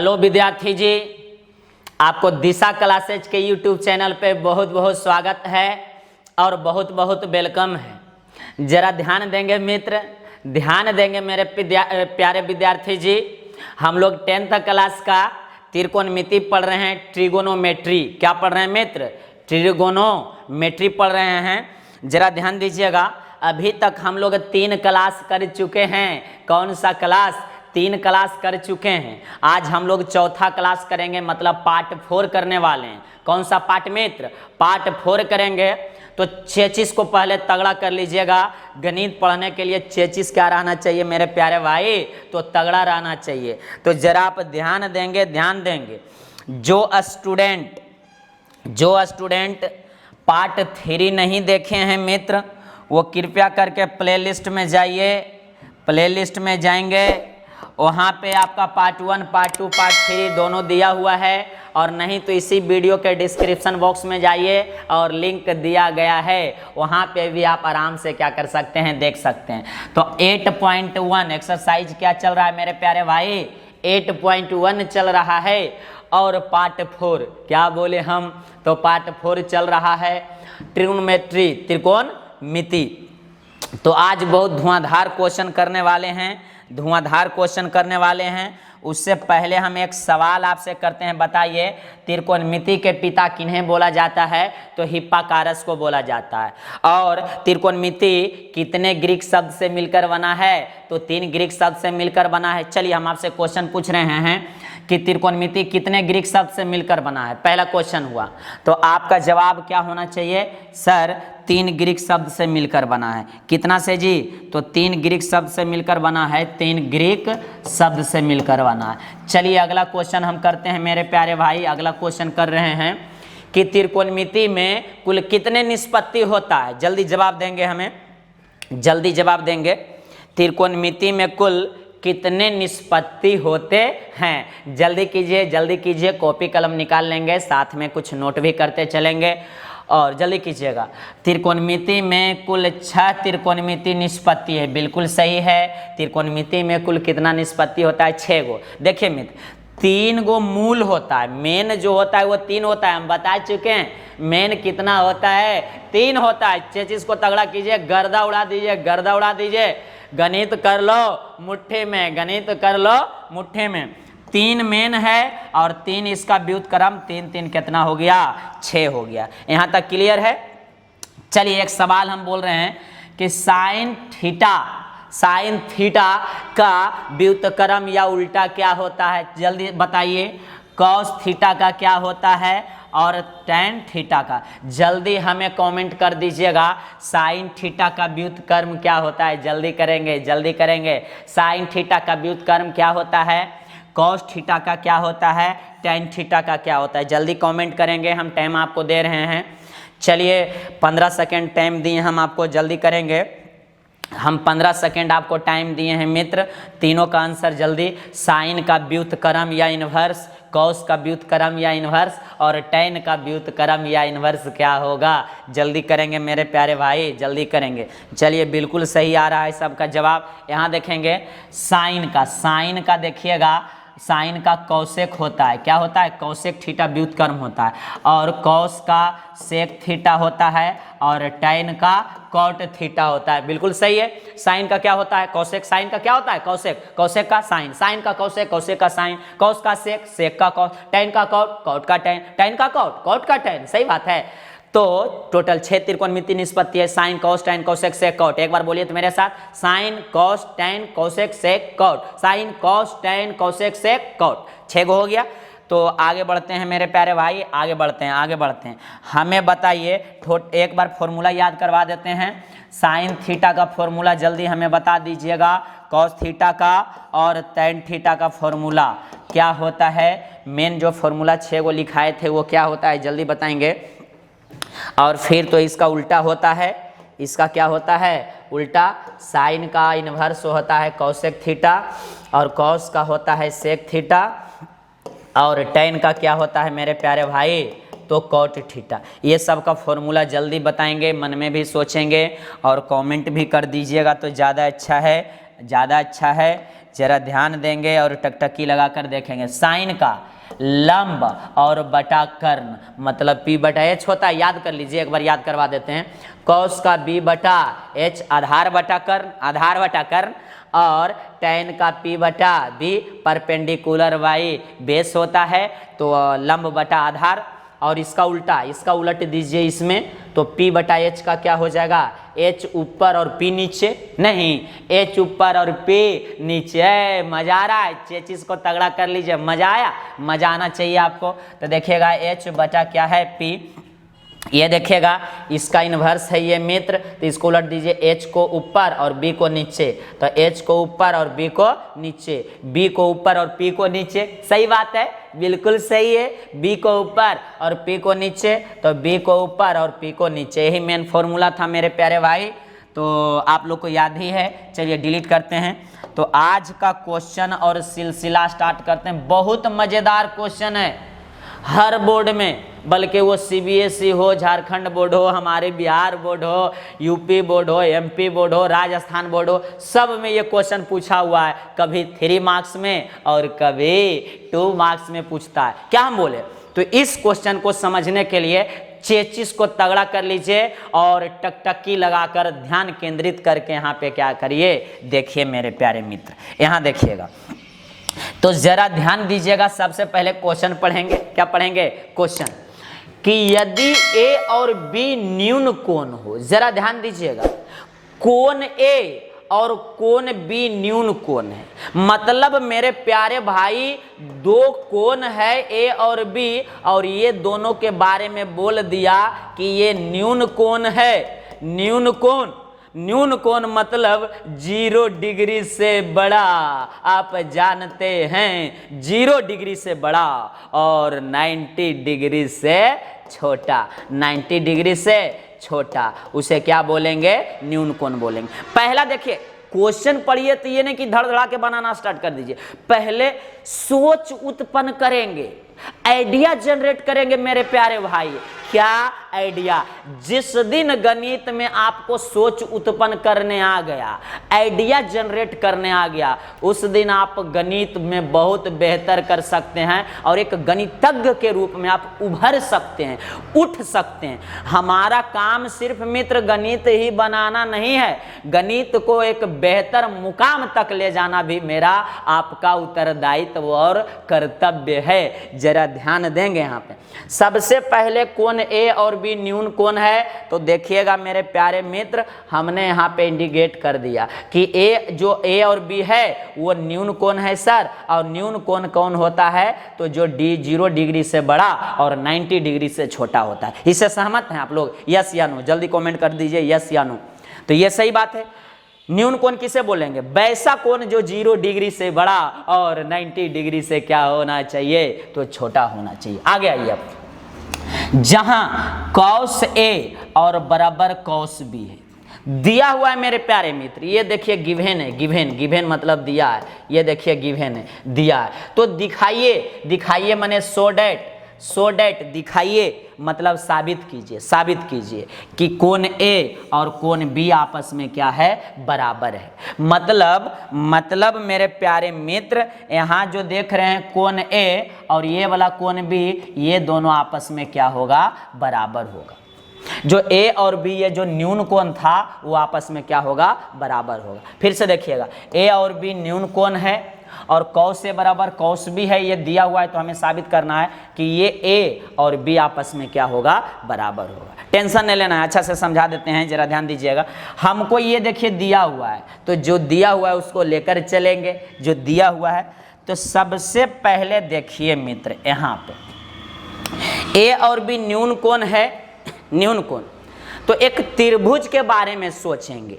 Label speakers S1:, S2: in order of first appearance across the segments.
S1: Hello विद्यार्थी जी, आपको दिशा classes के यूट्यूब चैनल पे बहुत बहुत स्वागत है और बहुत बहुत वेलकम है। ज़रा ध्यान देंगे मित्र, ध्यान देंगे मेरे प्यारे विद्यार्थी जी। हम लोग 10th क्लास का त्रिकोणमिति पढ़ रहे हैं, ट्रिगोनोमेट्री। क्या पढ़ रहे हैं मित्र? ट्रिगोनोमेट्री पढ़ रहे हैं। ज़रा ध्यान दीजिएगा, अभी तक हम लोग 3 क्लास कर चुके हैं। कौन सा क्लास? 3 क्लास कर चुके हैं। आज हम लोग चौथा क्लास करेंगे, मतलब पार्ट 4 करने वाले हैं। कौन सा पार्ट मित्र? पार्ट 4 करेंगे। तो चेचिस को पहले तगड़ा कर लीजिएगा। गणित पढ़ने के लिए चेचिस क्या रहना चाहिए मेरे प्यारे भाई? तो तगड़ा रहना चाहिए। तो जरा आप ध्यान देंगे, ध्यान देंगे। जो स्टूडेंट पार्ट 3 नहीं देखे हैं मित्र, वो कृपया करके प्लेलिस्ट में जाइए। प्लेलिस्ट में जाएंगे, वहाँ पे आपका पार्ट 1, पार्ट 2, पार्ट 3 दोनों दिया हुआ है। और नहीं तो इसी वीडियो के डिस्क्रिप्शन बॉक्स में जाइए और लिंक दिया गया है, वहाँ पे भी आप आराम से क्या कर सकते हैं, देख सकते हैं। तो 8.1 एक्सरसाइज क्या चल रहा है मेरे प्यारे भाई? 8.1 चल रहा है। और पार्ट 4 क्या बोले हम? तो पार्ट 4 चल रहा है, ट्रिगोनोमेट्री, त्रिकोणमिति। तो आज बहुत धुआंधार क्वेश्चन करने वाले हैं, धुआंधार क्वेश्चन करने वाले हैं। उससे पहले हम एक सवाल आपसे करते हैं, बताइए त्रिकोणमिति के पिता किन्हें बोला जाता है? तो हिप्पाकारस को बोला जाता है। और त्रिकोणमिति कितने ग्रीक शब्द से मिलकर बना है? तो 3 ग्रीक शब्द से मिलकर बना है। चलिए हम आपसे क्वेश्चन पूछ रहे हैं कि त्रिकोणमिति कितने ग्रीक शब्द से मिलकर बना है। पहला क्वेश्चन हुआ, तो आपका जवाब क्या होना चाहिए? सर 3 ग्रीक शब्द से मिलकर बना है। कितना से जी? तो 3 ग्रीक शब्द से मिलकर बना है, 3 ग्रीक शब्द से मिलकर बना है। चलिए अगला क्वेश्चन हम करते हैं मेरे प्यारे भाई। अगला क्वेश्चन कर रहे हैं कि त्रिकोणमिति में कुल कितने निष्पत्ति होता है? जल्दी जवाब देंगे, हमें जल्दी जवाब देंगे। त्रिकोणमिति में कुल कितने निष्पत्ति होते हैं? जल्दी कीजिए, जल्दी कीजिए। कॉपी कलम निकाल लेंगे, साथ में कुछ नोट भी करते चलेंगे और जल्दी कीजिएगा। त्रिकोणमिति में कुल 6 त्रिकोणमिति निष्पत्ति है। बिल्कुल सही है। त्रिकोणमिति में कुल कितना निष्पत्ति होता है? 6 गो। देखिए मित्र, 3 गो मूल होता है। मेन जो होता है वो 3 होता है, हम बता चुके हैं। मेन कितना होता है? 3 होता है। चीज को तगड़ा कीजिए, गर्दा उड़ा दीजिए, गर्दा उड़ा दीजिए। गणित कर लो मुट्ठी में, गणित कर लो मुट्ठी में। 3 मेन है और 3 इसका व्युत्क्रम। 3 3 कितना हो गया? 6 हो गया। यहाँ तक क्लियर है? चलिए एक सवाल हम बोल रहे हैं कि साइन थीटा का व्युत्क्रम या उल्टा क्या होता है? जल्दी बताइए। कॉस थीटा का क्या होता है और टैन थीटा का? जल्दी हमें कमेंट कर दीजिएगा। साइन थीटा का व्युत्क्रम क्या होता है? जल्दी करेंगे, जल्दी करेंगे। साइन थीटा का व्युत्क्रम क्या होता है? कॉस थीटा का क्या होता है? टैन थीटा का क्या होता है? जल्दी कमेंट करेंगे। हम टाइम आपको दे रहे हैं। चलिए 15 सेकेंड टाइम दिए हम आपको, जल्दी करेंगे। हम 15 सेकेंड आपको टाइम दिए हैं मित्र। तीनों का आंसर जल्दी। साइन का व्युत्क्रम या इन्वर्स, कॉस का व्युत्क्रम या इन्वर्स और टैन का व्युत्क्रम या इन्वर्स क्या होगा? जल्दी करेंगे मेरे प्यारे भाई, जल्दी करेंगे। चलिए बिल्कुल सही आ रहा है सबका जवाब। यहाँ देखेंगे साइन का देखिएगा, साइन का कौसेक होता है। क्या होता है? कौसेक थीटा व्युत्क्रम होता है। और कॉस का सेक थीटा होता है और टैन का कॉट थीटा होता है। बिल्कुल सही है। साइन का क्या होता है? कौसेक। साइन का क्या होता है? कौसेक। कौसेक का साइन, साइन का कौसेक, कौसेक का साइन, कॉस का सेक, सेक का कॉस, टैन का कॉट, कॉट का टैन, टैन का कॉट, कॉट का टैन। सही बात है। तो टोटल 6 त्रिकोणमिति निष्पत्ति है। साइन, कॉस, टैन, कौसेक, सेक, कॉट। एक बार बोलिए तो मेरे साथ, साइन, कॉस, टैन, कौसेक, सेक, कॉट। साइन, कॉस, टैन, कौसेक, सेक, कॉट। 6 गो हो गया। तो आगे बढ़ते हैं मेरे प्यारे भाई, आगे बढ़ते हैं, आगे बढ़ते हैं। हमें बताइए, एक बार फॉर्मूला याद करवा देते हैं। साइन थीटा का फॉर्मूला जल्दी हमें बता दीजिएगा। कॉस थीटा का और टैन थीटा का फॉर्मूला क्या होता है? मेन जो फॉर्मूला 6 गो लिखाए थे वो क्या होता है? जल्दी बताएंगे। और फिर तो इसका उल्टा होता है। इसका क्या होता है? उल्टा। साइन का इन्वर्स होता है कौसेक थीटा और कॉस का होता है सेक थीटा और टैन का क्या होता है मेरे प्यारे भाई? तो कॉट थीटा। ये सब का फॉर्मूला जल्दी बताएंगे, मन में भी सोचेंगे और कमेंट भी कर दीजिएगा तो ज़्यादा अच्छा है, ज़्यादा अच्छा है। जरा ध्यान देंगे और टकटकी लगाकर देखेंगे। साइन का लंब और बटा कर्ण मतलब p बटा h होता है, याद कर लीजिए, एक बार याद करवा देते हैं। कॉस का b बटा h आधार बटा कर्ण और tan का p बटा b परपेंडिकुलर y बेस होता है, तो लंब बटा आधार। और इसका उलट दीजिए इसमें, तो p बटा h का क्या हो जाएगा, h ऊपर और p नीचे, नहीं h ऊपर और p नीचे। मजा आ रहा है, चेचिस को तगड़ा कर लीजिए, मजा आया, मजा आना चाहिए आपको। तो देखिएगा h बटा क्या है p, ये देखिएगा इसका इन्वर्स है ये मित्र, तो इसको उलट दीजिए, h को ऊपर और b को नीचे, तो h को ऊपर और b को नीचे, b को ऊपर और p को नीचे। सही बात है, बिल्कुल सही है, b को ऊपर और p को नीचे, तो b को ऊपर और p को नीचे, यही मेन फॉर्मूला था मेरे प्यारे भाई, तो आप लोग को याद ही है। चलिए डिलीट करते हैं। तो आज का क्वेश्चन और सिलसिला स्टार्ट करते हैं। बहुत मजेदार क्वेश्चन है, हर बोर्ड में, बल्कि वो CBSE हो, झारखंड बोर्ड हो, हमारे बिहार बोर्ड हो, यूपी बोर्ड हो, MP बोर्ड हो, राजस्थान बोर्ड हो, सब में ये क्वेश्चन पूछा हुआ है। कभी 3 मार्क्स में और कभी 2 मार्क्स में पूछता है। क्या हम बोले, तो इस क्वेश्चन को समझने के लिए चेचिस को तगड़ा कर लीजिए और टकटकी लगाकर ध्यान केंद्रित करके यहाँ पे क्या करिए, देखिए मेरे प्यारे मित्र, यहाँ देखिएगा। तो जरा ध्यान दीजिएगा, सबसे पहले क्वेश्चन पढ़ेंगे। क्या पढ़ेंगे, क्वेश्चन कि यदि A और B न्यून कोण हो, जरा ध्यान दीजिएगा, कोण A और कोण B न्यून कोण है, मतलब मेरे प्यारे भाई 2 कोण है A और B, और ये दोनों के बारे में बोल दिया कि ये न्यून कोण है। न्यून कोण मतलब 0 डिग्री से बड़ा, आप जानते हैं 0 डिग्री से बड़ा और 90 डिग्री से छोटा, 90 डिग्री से छोटा, उसे क्या बोलेंगे, न्यून कोण बोलेंगे। पहला देखिए क्वेश्चन पढ़िए, तो ये नहीं कि धड़धड़ा के बनाना स्टार्ट कर दीजिए, पहले सोच उत्पन्न करेंगे, आइडिया जनरेट करेंगे मेरे प्यारे भाई। क्या आइडिया, जिस दिन गणित में आपको सोच उत्पन्न करने आ गया, आइडिया जनरेट करने आ गया, उस दिन आप गणित में बहुत बेहतर कर सकते हैं और एक गणितज्ञ के रूप में आप उभर सकते हैं, उठ सकते हैं। हमारा काम सिर्फ मित्र गणित ही बनाना नहीं है, गणित को एक बेहतर मुकाम तक ले जाना भी मेरा आपका उत्तरदायित्व और कर्तव्य है। जरा ध्यान देंगे यहाँ पे। सबसे पहले कोण A और B न्यून कोण है, तो देखिएगा मेरे प्यारे मित्र, हमने यहाँ पे इंडिकेट कर दिया कि जो A और B है वो न्यून कोण है सर, और न्यून कोण कौन होता है, तो जो 0 डिग्री से बड़ा और 90 डिग्री से छोटा होता है। इससे सहमत हैं आप लोग, यस या नो, जल्दी कमेंट कर दीजिए यस या नो। तो ये सही बात है। न्यून कोण किसे बोलेंगे, वैसा कोण जो 0 डिग्री से बड़ा और 90 डिग्री से क्या होना चाहिए, तो छोटा होना चाहिए। आगे आइए अब, जहां कॉस A और बराबर कॉस B है, दिया हुआ है मेरे प्यारे मित्र, ये देखिए गिवन है, गिवन मतलब दिया है, ये देखिए गिवन है, दिया है, तो दिखाइए माने सो डेट दिखाइए मतलब साबित कीजिए कि कोण A और कोण B आपस में क्या है, बराबर है। मतलब मेरे प्यारे मित्र, यहाँ जो देख रहे हैं कोण A और ये वाला कोण B, ये दोनों आपस में क्या होगा, बराबर होगा। जो A और B ये जो न्यून कोण था वो आपस में क्या होगा, बराबर होगा। फिर से देखिएगा, A और B न्यून कोण है और कॉस A बराबर कॉस B है, ये दिया हुआ है, तो हमें साबित करना है कि ये A और B आपस में क्या होगा, बराबर होगा। टेंशन नहीं लेना है, अच्छा से समझा देते हैं, जरा ध्यान दीजिएगा। हमको ये देखिए दिया हुआ है, तो जो दिया हुआ है उसको लेकर चलेंगे, जो दिया हुआ है। तो सबसे पहले देखिए मित्र, यहाँ पे A और B न्यून कोण है, न्यून कोण, तो एक त्रिभुज के बारे में सोचेंगे,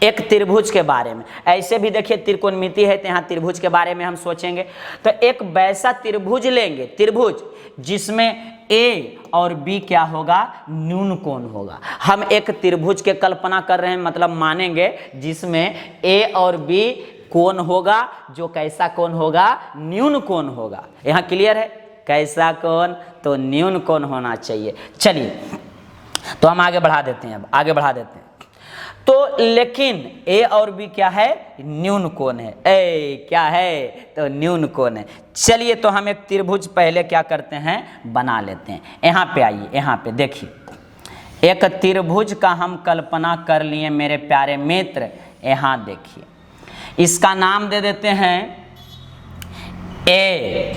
S1: एक त्रिभुज के बारे में। ऐसे भी देखिए त्रिकोणमिति है, तो यहाँ त्रिभुज के बारे में हम सोचेंगे। तो एक वैसा त्रिभुज लेंगे, त्रिभुज जिसमें A और B क्या होगा, न्यून कोण होगा। हम एक त्रिभुज के कल्पना कर रहे हैं, मतलब मानेंगे, जिसमें A और B कोण होगा, जो कैसा कोण होगा, न्यून कोण होगा। यहाँ क्लियर है, कैसा कोण, तो न्यून कोण होना चाहिए। चलिए तो हम आगे बढ़ा देते हैं, अब आगे बढ़ा देते हैं। तो लेकिन ए और बी क्या है, न्यून कोण है। ए क्या है, तो न्यून कोण है। चलिए तो हम एक त्रिभुज पहले क्या करते हैं, बना लेते हैं। यहाँ पे आइए, यहाँ पे देखिए, एक त्रिभुज का हम कल्पना कर लिए मेरे प्यारे मित्र। यहाँ देखिए, इसका नाम दे देते हैं ए।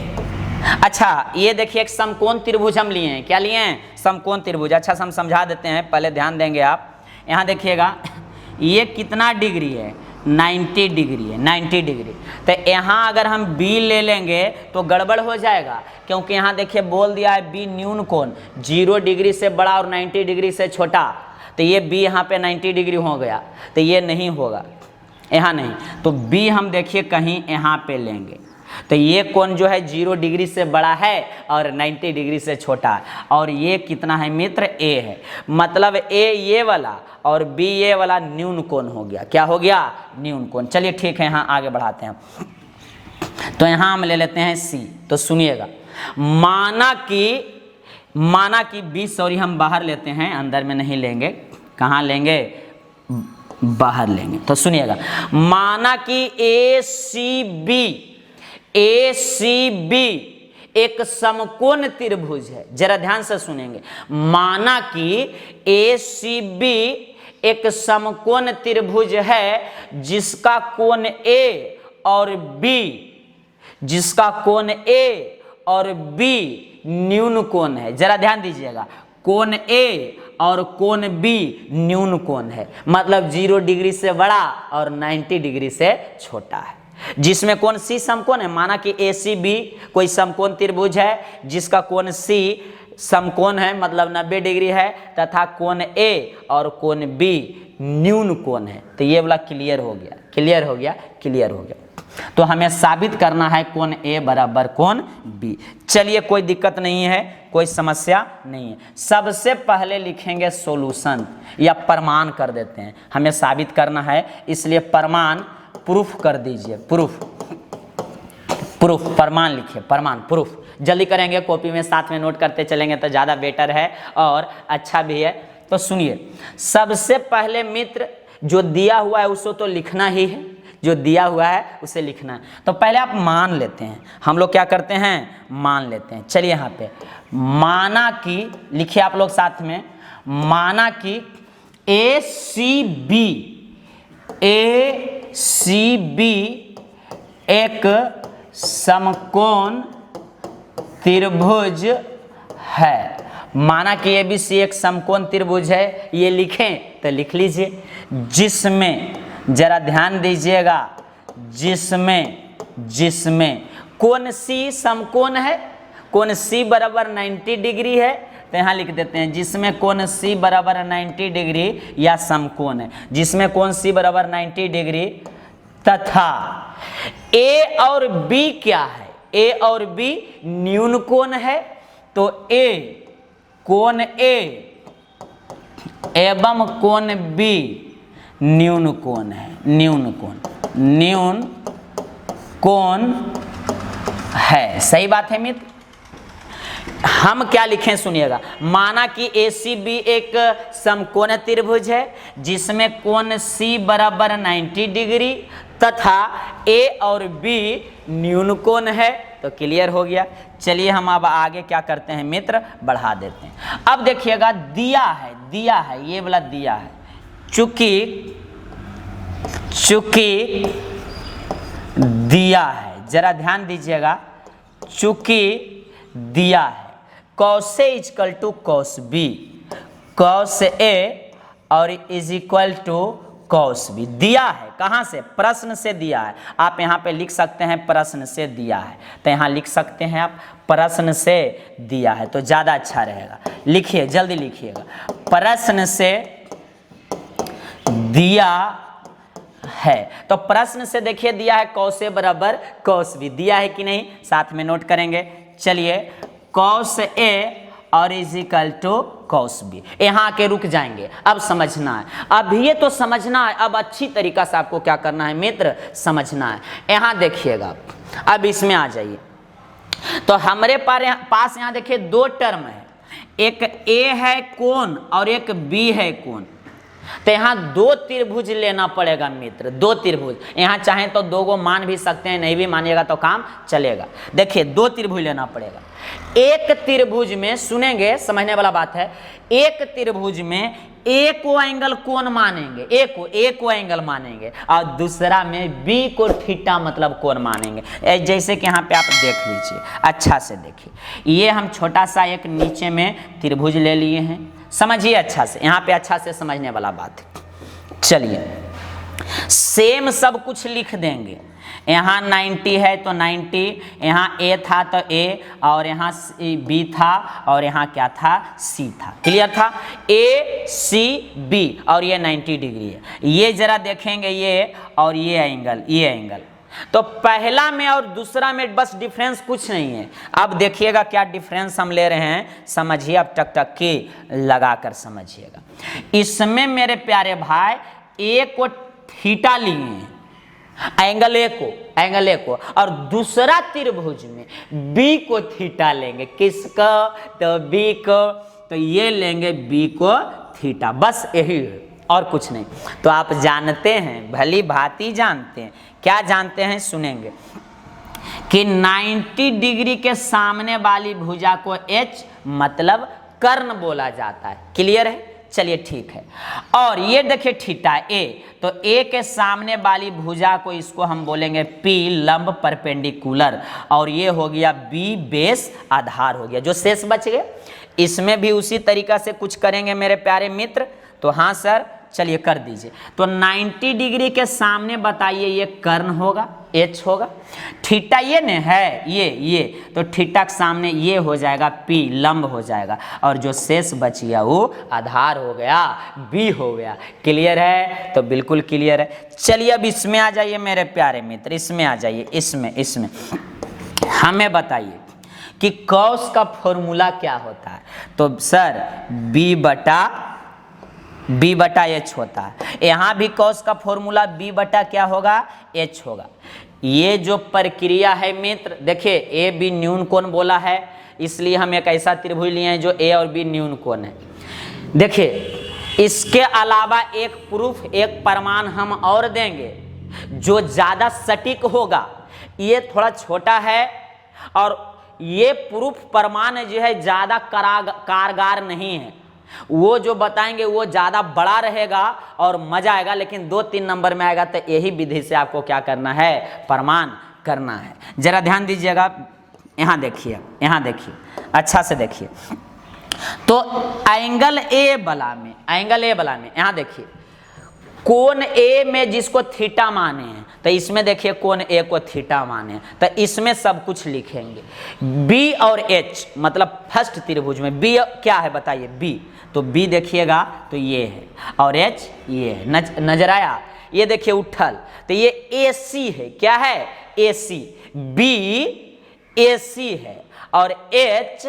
S1: अच्छा ये देखिए, एक समकोण त्रिभुज हम लिए हैं। क्या लिए हैं, समकोण त्रिभुज। अच्छा हम समझा देते हैं, पहले ध्यान देंगे आप। यहाँ देखिएगा, ये कितना डिग्री है, 90 डिग्री है, 90 डिग्री। तो यहाँ अगर हम B ले लेंगे तो गड़बड़ हो जाएगा, क्योंकि यहाँ देखिए बोल दिया है B न्यून कोण, 0 डिग्री से बड़ा और 90 डिग्री से छोटा। तो ये B यहाँ पे 90 डिग्री हो गया, तो ये नहीं होगा, यहाँ नहीं। तो B हम देखिए कहीं यहाँ पे लेंगे, तो ये कोण जो है 0 डिग्री से बड़ा है और 90 डिग्री से छोटा है। और ये कितना है मित्र, A है। मतलब A ये वाला और B ये वाला न्यून कोण हो गया। क्या हो गया, न्यून कोण। चलिए ठीक है, यहाँ आगे बढ़ाते हैं। तो यहाँ हम ले लेते हैं C। तो सुनिएगा, माना कि B, सॉरी हम बाहर लेते हैं, अंदर में नहीं लेंगे। कहाँ लेंगे, बाहर लेंगे। तो सुनिएगा, माना कि ACB एक समकोण त्रिभुज है। जरा ध्यान से सुनेंगे, माना कि ACB एक समकोण त्रिभुज है जिसका कोण A और B न्यून कोण है। जरा ध्यान दीजिएगा, कोण A और कोण B न्यून कोण है, मतलब 0 डिग्री से बड़ा और 90 डिग्री से छोटा है। जिसमें कोण C समकोण है। माना कि ACB कोई समकोण त्रिभुज है जिसका कोण C समकोण है, मतलब 90 डिग्री है, तथा कोण A और कोण B न्यून कोण है। तो ये वाला क्लियर हो गया, क्लियर हो गया, क्लियर हो गया। तो हमें साबित करना है कोण A बराबर कोण B। चलिए कोई दिक्कत नहीं है, कोई समस्या नहीं है। सबसे पहले लिखेंगे सॉल्यूशन या प्रमाण कर देते हैं। हमें साबित करना है, इसलिए प्रमाण प्रूफ कर दीजिए। प्रूफ प्रमाण लिखिए, प्रमाण प्रूफ। जल्दी करेंगे, कॉपी में साथ में नोट करते चलेंगे तो ज़्यादा बेटर है और अच्छा भी है। तो सुनिए, सबसे पहले मित्र जो दिया हुआ है उसको तो लिखना ही है, जो दिया हुआ है उसे लिखना है। तो पहले आप मान लेते हैं, हम लोग क्या करते हैं, मान लेते हैं। चलिए यहाँ पे माना कि, लिखिए आप लोग साथ में, माना कि ACB एक समकोण त्रिभुज है। माना कि ABC एक समकोण त्रिभुज है, ये लिखें तो लिख लीजिए, जिसमें, जरा ध्यान दीजिएगा, जिसमें कोण C समकोण है, कोण C बराबर 90 डिग्री है। तो यहाँ लिख देते हैं, जिसमें कोण C बराबर 90 डिग्री या समकोण है, जिसमें कोण C बराबर 90 डिग्री तथा A और B क्या है, A और B न्यून कोण है। तो कोण A एवं कोण B न्यून कोण है, न्यून कोण है। सही बात है मित्र। हम क्या लिखें सुनिएगा, माना कि ACB एक समकोण त्रिभुज है जिसमें कोण C बराबर 90 डिग्री तथा A और B न्यून कोण है। तो क्लियर हो गया। चलिए हम अब आगे क्या करते हैं मित्र, बढ़ा देते हैं। अब देखिएगा, दिया है, ये वाला दिया है, चूंकि दिया है, जरा ध्यान दीजिएगा, चूंकि दिया है, cos A is equal to cos B, cos A और is equal to cos B दिया है। कहाँ से, प्रश्न से दिया है। आप यहाँ पे लिख सकते हैं प्रश्न से दिया है, तो यहाँ लिख सकते हैं आप प्रश्न से दिया है, तो ज़्यादा अच्छा रहेगा। लिखिए, जल्दी लिखिएगा, प्रश्न से दिया है। तो प्रश्न से देखिए दिया है cos A बराबर cos B, दिया है कि नहीं, साथ में नोट करेंगे। चलिए, cos A और is equal to cos B। यहाँ आके रुक जाएंगे, अब समझना है, अब ये तो समझना है, अब अच्छी तरीका से आपको क्या करना है मित्र, समझना है। यहाँ देखिएगा, अब इसमें आ जाइए। तो हमारे पास यहाँ देखिए दो टर्म है, एक A है कोण और एक B है कोण। तो यहाँ दो त्रिभुज लेना पड़ेगा मित्र, दो त्रिभुज। यहाँ चाहें तो दो को मान भी सकते हैं, नहीं भी मानिएगा तो काम चलेगा। देखिए दो त्रिभुज लेना पड़ेगा। एक त्रिभुज में, सुनेंगे समझने वाला बात है, एक त्रिभुज में ए को एंगल कोण मानेंगे, ए को एंगल मानेंगे, और दूसरा में बी को थीटा मतलब कोण मानेंगे। जैसे कि यहाँ पे आप देख लीजिए, अच्छा से देखिए, ये हम छोटा सा एक नीचे में त्रिभुज ले लिए हैं, समझिए अच्छा से, यहाँ पे अच्छा से समझने वाला बात है। चलिए सेम सब कुछ लिख देंगे। यहाँ 90 है तो 90, यहाँ ए था तो ए, और यहाँ बी था, और यहाँ क्या था, सी था। क्लियर था, ए सी बी, और ये 90 डिग्री है। ये जरा देखेंगे, ये और ये एंगल, तो पहला में और दूसरा में बस डिफरेंस कुछ नहीं है। अब देखिएगा क्या डिफरेंस हम ले रहे हैं, समझिए, अब टक टक के लगाकर समझिएगा। इसमें मेरे प्यारे भाई ए को थीटा लिए हैं, एंगल ए को, और दूसरा त्रिभुज में बी को थीटा लेंगे। किसका, तो बी को, तो ये लेंगे बी को थीटा, बस यही है और कुछ नहीं। तो आप जानते हैं, भली भांति जानते हैं, क्या जानते हैं, सुनेंगे कि 90 डिग्री के सामने वाली भुजा को एच मतलब कर्ण बोला जाता है। क्लियर है, चलिए ठीक है। और ये देखिए थीटा ए, तो ए के सामने वाली भुजा को इसको हम बोलेंगे पी लंब परपेंडिकुलर, और ये हो गया बी बेस आधार हो गया। जो शेष बच गए इसमें भी उसी तरीका से कुछ करेंगे मेरे प्यारे मित्र। तो हाँ सर, चलिए कर दीजिए। तो 90 डिग्री के सामने बताइए ये कर्ण होगा, एच होगा, थीटा ये न है, ये तो थीटा के सामने ये हो जाएगा पी लंब हो जाएगा, और जो शेष बच गया वो आधार हो गया, बी हो गया। क्लियर है, तो बिल्कुल क्लियर है। चलिए अब इसमें आ जाइए मेरे प्यारे मित्र, इसमें आ जाइए, इसमें हमें बताइए कि कॉस का फॉर्मूला क्या होता है। तो सर बी बटा एच होता है। यहाँ भी कॉस का फॉर्मूला बी बटा क्या होगा, एच होगा। ये जो प्रक्रिया है मित्र, देखिए ए बी न्यून कोण बोला है, इसलिए हम एक ऐसा त्रिभुज लिए हैं जो ए और बी न्यून कोण है। देखिए इसके अलावा एक प्रूफ, एक प्रमाण हम और देंगे जो ज़्यादा सटीक होगा। ये थोड़ा छोटा है और ये प्रूफ प्रमाण जो है ज़्यादा कारगर नहीं है। वो जो बताएंगे वो ज़्यादा बड़ा रहेगा और मज़ा आएगा, लेकिन 2-3 नंबर में आएगा। तो यही विधि से आपको क्या करना है, प्रमाण करना है। जरा ध्यान दीजिएगा, यहाँ देखिए, अच्छा से देखिए। तो एंगल ए वाला में यहाँ देखिए, कोण ए में जिसको थीटा माने हैं, तो इसमें देखिए कोण ए को थीटा माने, तो इसमें सब कुछ लिखेंगे। बी और एच मतलब फर्स्ट त्रिभुज में बी क्या है बताइए, बी, तो बी देखिएगा तो ये है, और एच ये है, नजर आया। ये देखिए उठल, तो ये ए सी है, क्या है, ए सी, बी ए सी है, और एच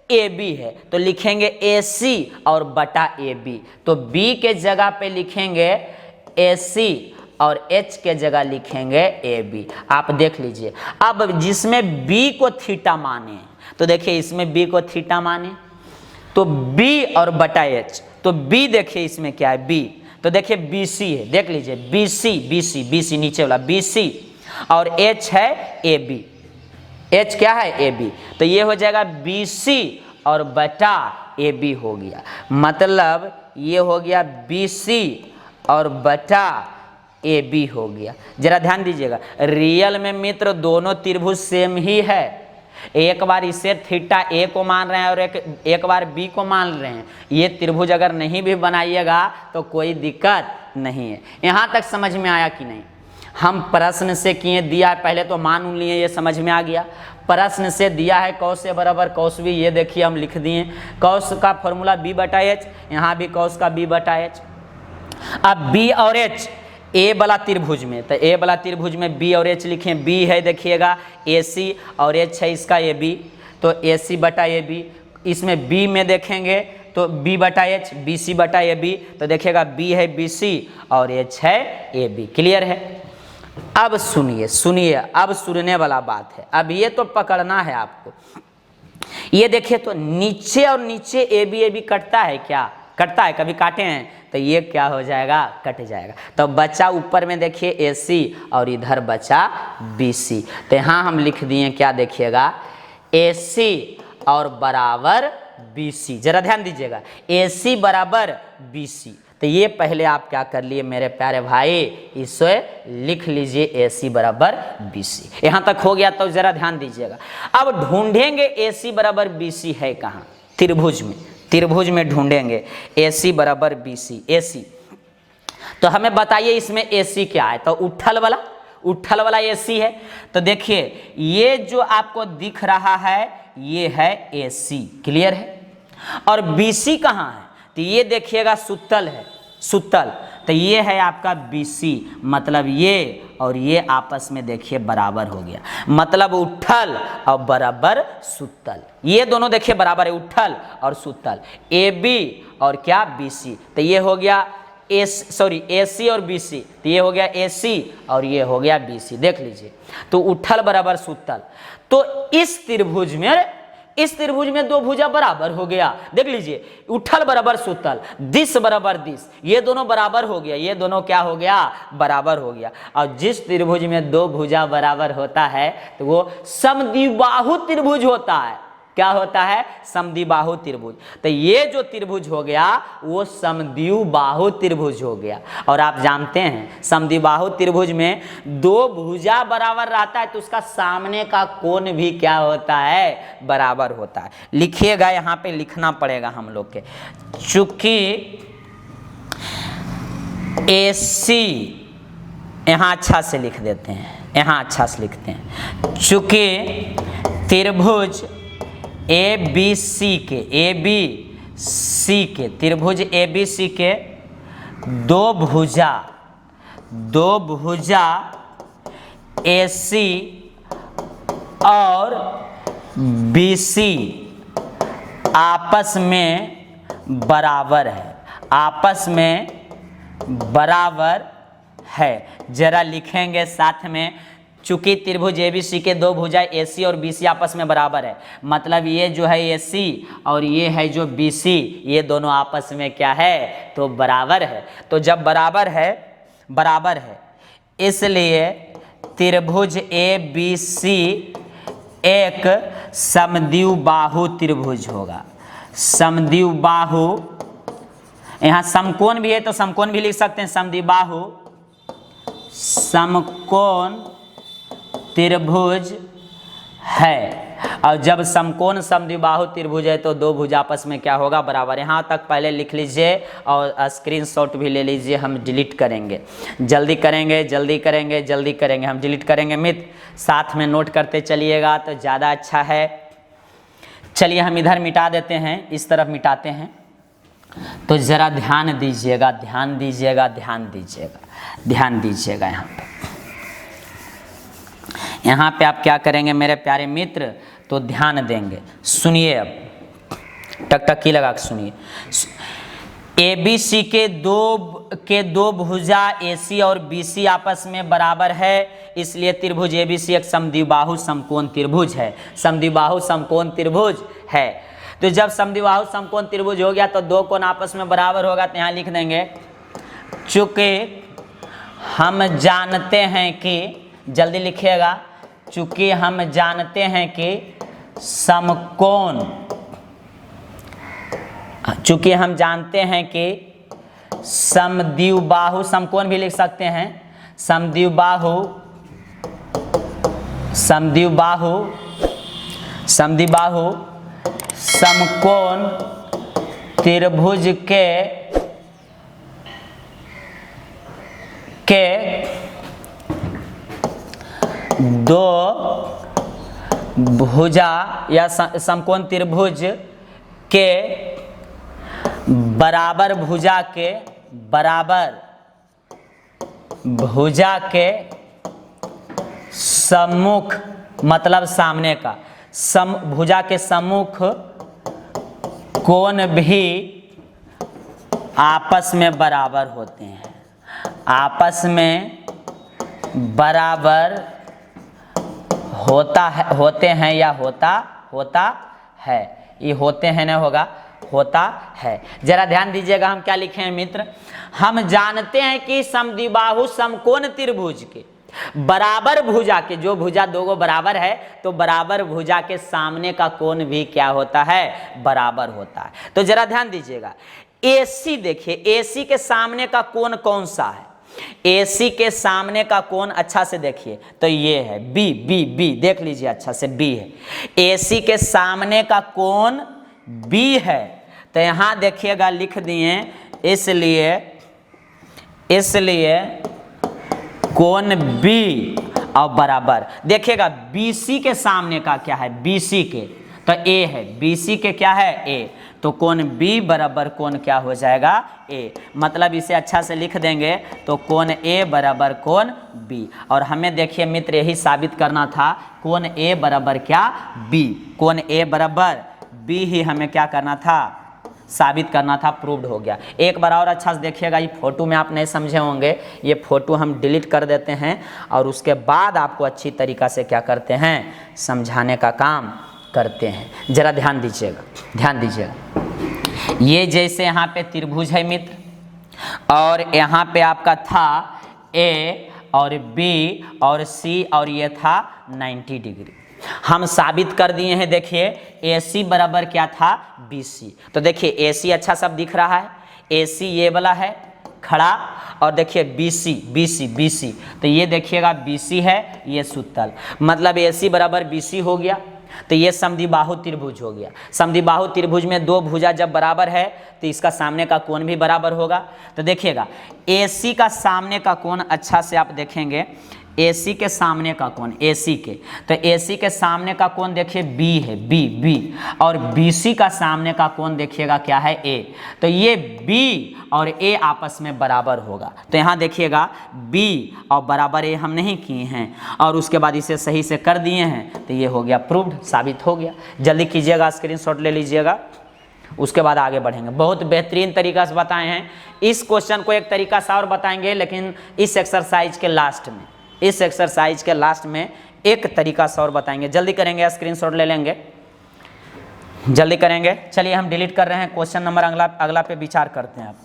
S1: ए बी है, तो लिखेंगे ए सी और बटा ए बी। तो बी के जगह पे लिखेंगे ए सी और एच के जगह लिखेंगे ए बी। आप देख लीजिए, अब जिसमें बी को थीटा माने, तो देखिए इसमें बी को थीटा माने, तो बी और बटा एच, तो बी देखिए इसमें क्या है, बी, तो देखिए बी सी है, देख लीजिए बी सी नीचे वाला बी सी, और एच है ए बी, एच क्या है, ए बी, तो ये हो जाएगा बी सी और बटा ए बी हो गया। मतलब ये हो गया बी सी और बटा ए बी हो गया। जरा ध्यान दीजिएगा, रियल में मित्र दोनों त्रिभुज सेम ही है। एक बार इसे थीटा ए को मान रहे हैं और एक बार बी को मान रहे हैं। ये त्रिभुज अगर नहीं भी बनाइएगा तो कोई दिक्कत नहीं है। यहाँ तक समझ में आया कि नहीं? हम प्रश्न से किए दिया है, पहले तो मान लिए, ये समझ में आ गया। प्रश्न से दिया है कॉस ए बराबर कॉस बी, ये देखिए हम लिख दिए कॉस का फॉर्मूला बी बटा एच, यहाँ भी कॉस का बी बटा एच। अब बी और एच ए वाला त्रिभुज में, तो ए वाला त्रिभुज में बी और एच लिखें। बी है देखिएगा ए सी और एच है इसका ए बी, तो ए सी बटा ए बी। इसमें बी में देखेंगे तो बी बटा एच, बी सी बटा ए बी, तो देखिएगा बी है बी सी और एच है ए बी। क्लियर है? अब सुनिए, अब सुनने वाला बात है। अब ये तो पकड़ना है आपको। ये देखिए तो नीचे और नीचे ए बी कटता है क्या? कटता है, कभी काटे हैं तो ये क्या हो जाएगा, कट जाएगा। तो बचा ऊपर में देखिए AC और इधर बचा BC। तो यहाँ हम लिख दिए क्या, देखिएगा AC और बराबर BC। जरा ध्यान दीजिएगा, AC बराबर BC। तो ये पहले आप क्या कर लिए मेरे प्यारे भाई, इसे लिख लीजिए AC बराबर BC। यहाँ तक हो गया। तो जरा ध्यान दीजिएगा, अब ढूंढेंगे AC बराबर BC है कहाँ, त्रिभुज में, त्रिभुज में ढूंढेंगे AC बराबर BC। AC तो हमें बताइए इसमें AC क्या है, तो उठल वाला AC है। तो देखिए ये जो आपको दिख रहा है ये है AC, क्लियर है। और BC कहाँ है, तो ये देखिएगा सुतल है, सुतल। तो ये है आपका BC, मतलब ये और ये आपस में देखिए बराबर हो गया, मतलब उठल और बराबर सुतल। ये दोनों देखिए बराबर है, उठल और सुतल, AB और क्या BC। तो ये हो गया AC और BC। तो ये हो गया AC और ये हो गया BC, देख लीजिए। तो उठल बराबर सुतल। तो इस त्रिभुज में दो भुजा बराबर हो गया, देख लीजिए, उठल बराबर सुतल, दिस बराबर दिस, ये दोनों बराबर हो गया, ये दोनों क्या हो गया, बराबर हो गया। और जिस त्रिभुज में दो भुजा बराबर होता है तो वो समद्विबाहु त्रिभुज होता है। क्या होता है, समद्विबाहु त्रिभुज। तो ये जो त्रिभुज हो गया वो समद्विबाहु त्रिभुज हो गया। और आप जानते हैं समद्विबाहु त्रिभुज में दो भुजा बराबर रहता है तो उसका सामने का कोण भी क्या होता है, बराबर होता है। लिखिएगा, यहाँ पे लिखना पड़ेगा हम लोग के, चूंकि AC यहाँ अच्छा से लिख देते हैं, यहाँ अच्छा से लिखते हैं, चूंकि त्रिभुज ABC के त्रिभुज ABC के दो भुजा AC और BC आपस में बराबर है, आपस में बराबर है। जरा लिखेंगे साथ में, चूंकि त्रिभुज ABC के दो भुजा AC और BC आपस में बराबर है, मतलब ये जो है AC और ये है जो BC, ये दोनों आपस में क्या है, तो बराबर है। तो जब बराबर है इसलिए त्रिभुज ABC एक समद्विबाहु त्रिभुज होगा। समद्विबाहु, यहाँ समकोण भी है तो समकोण भी लिख सकते हैं, समद्विबाहु समकोण त्रिभुज है। और जब समकोण समद्विबाहु त्रिभुज है तो दो भुजा आपस में क्या होगा, बराबर। यहाँ तक पहले लिख लीजिए और स्क्रीनशॉट भी ले लीजिए, हम डिलीट करेंगे, जल्दी करेंगे, हम डिलीट करेंगे मित्र, साथ में नोट करते चलिएगा तो ज़्यादा अच्छा है। चलिए हम इधर मिटा देते हैं, इस तरफ मिटाते हैं। तो ज़रा ध्यान दीजिएगा यहाँ पे आप क्या करेंगे मेरे प्यारे मित्र, तो ध्यान देंगे, सुनिए, अब टकटकी लगा के सुनिए। ABC के दो भुजा AC और BC आपस में बराबर है, इसलिए त्रिभुज ABC एक समद्विबाहु समकोण त्रिभुज है, समद्विबाहु समकोण त्रिभुज है। तो जब समद्विबाहु समकोण त्रिभुज हो गया तो दो कोण आपस में बराबर होगा। तो यहाँ लिख देंगे, चूंकि हम जानते हैं कि, जल्दी लिखिएगा, चूंकि हम जानते हैं कि समकोण, चूंकि हम जानते हैं कि समद्विबाहु, समकोण भी लिख सकते हैं, समद्विबाहु समकोण त्रिभुज के दो भुजा या समकोण त्रिभुज के बराबर भुजा के सम्मुख, मतलब सामने का, भुजा के सम्मुख कोण भी आपस में बराबर होते हैं, आपस में बराबर होते हैं या होता है, ये होते हैं ना होगा, होता है। जरा ध्यान दीजिएगा, हम क्या लिखे हैं मित्र, हम जानते हैं कि समद्विबाहु समकोण त्रिभुज के बराबर भुजा के, जो भुजा दो बराबर है तो बराबर भुजा के सामने का कोण भी क्या होता है, बराबर होता है। तो जरा ध्यान दीजिएगा, AC देखिए, AC के सामने का कोण कौन सा है, AC के सामने का कोण अच्छा से देखिए तो ये है B देख लीजिए अच्छा से, B है। AC के सामने का कोण B है, तो यहाँ देखिएगा लिख दिए, इसलिए कोण B और बराबर, देखिएगा BC के सामने का क्या है, BC के तो A है, BC के क्या है A, तो कोण B बराबर कोण क्या हो जाएगा A, मतलब इसे अच्छा से लिख देंगे तो कोण A बराबर कोण B। और हमें देखिए मित्र यही साबित करना था, कोण A बराबर क्या B, कोण A बराबर B ही हमें क्या करना था, साबित करना था, प्रूव्ड हो गया। एक बार और अच्छा से देखिएगा, ये फोटो में आप नहीं समझे होंगे, ये फोटो हम डिलीट कर देते हैं और उसके बाद आपको अच्छी तरीक़ा से क्या करते हैं, समझाने का काम करते हैं। जरा ध्यान दीजिएगा, ये जैसे यहाँ पे त्रिभुज है मित्र, और यहाँ पे आपका था A और B और C और ये था 90 डिग्री, हम साबित कर दिए हैं। देखिए AC बराबर क्या था, BC, तो देखिए AC अच्छा सब दिख रहा है, AC ये वाला है खड़ा, और देखिए BC, तो ये देखिएगा BC है, ये सुतल, मतलब AC बराबर BC हो गया, तो ये समद्विबाहु त्रिभुज हो गया। समद्विबाहु त्रिभुज में दो भुजा जब बराबर है तो इसका सामने का कोण भी बराबर होगा। तो देखिएगा AC का सामने का कोण अच्छा से आप देखेंगे, AC के सामने का कोण, AC के, तो AC के सामने का कोण देखिए B है, B, और BC का सामने का कोण देखिएगा क्या है A, तो ये B और A आपस में बराबर होगा। तो यहाँ देखिएगा B और बराबर A हम नहीं किए हैं और उसके बाद इसे सही से कर दिए हैं, तो ये हो गया प्रूव्ड, साबित हो गया। जल्दी कीजिएगा, स्क्रीनशॉट ले लीजिएगा, उसके बाद आगे बढ़ेंगे। बहुत बेहतरीन तरीका से बताए हैं। इस क्वेश्चन को एक तरीका से और बताएंगे, लेकिन इस एक्सरसाइज के लास्ट में एक तरीका से और बताएंगे। जल्दी करेंगे, स्क्रीनशॉट ले लेंगे, जल्दी करेंगे। चलिए हम डिलीट कर रहे हैं, क्वेश्चन नंबर अगला पे विचार करते हैं।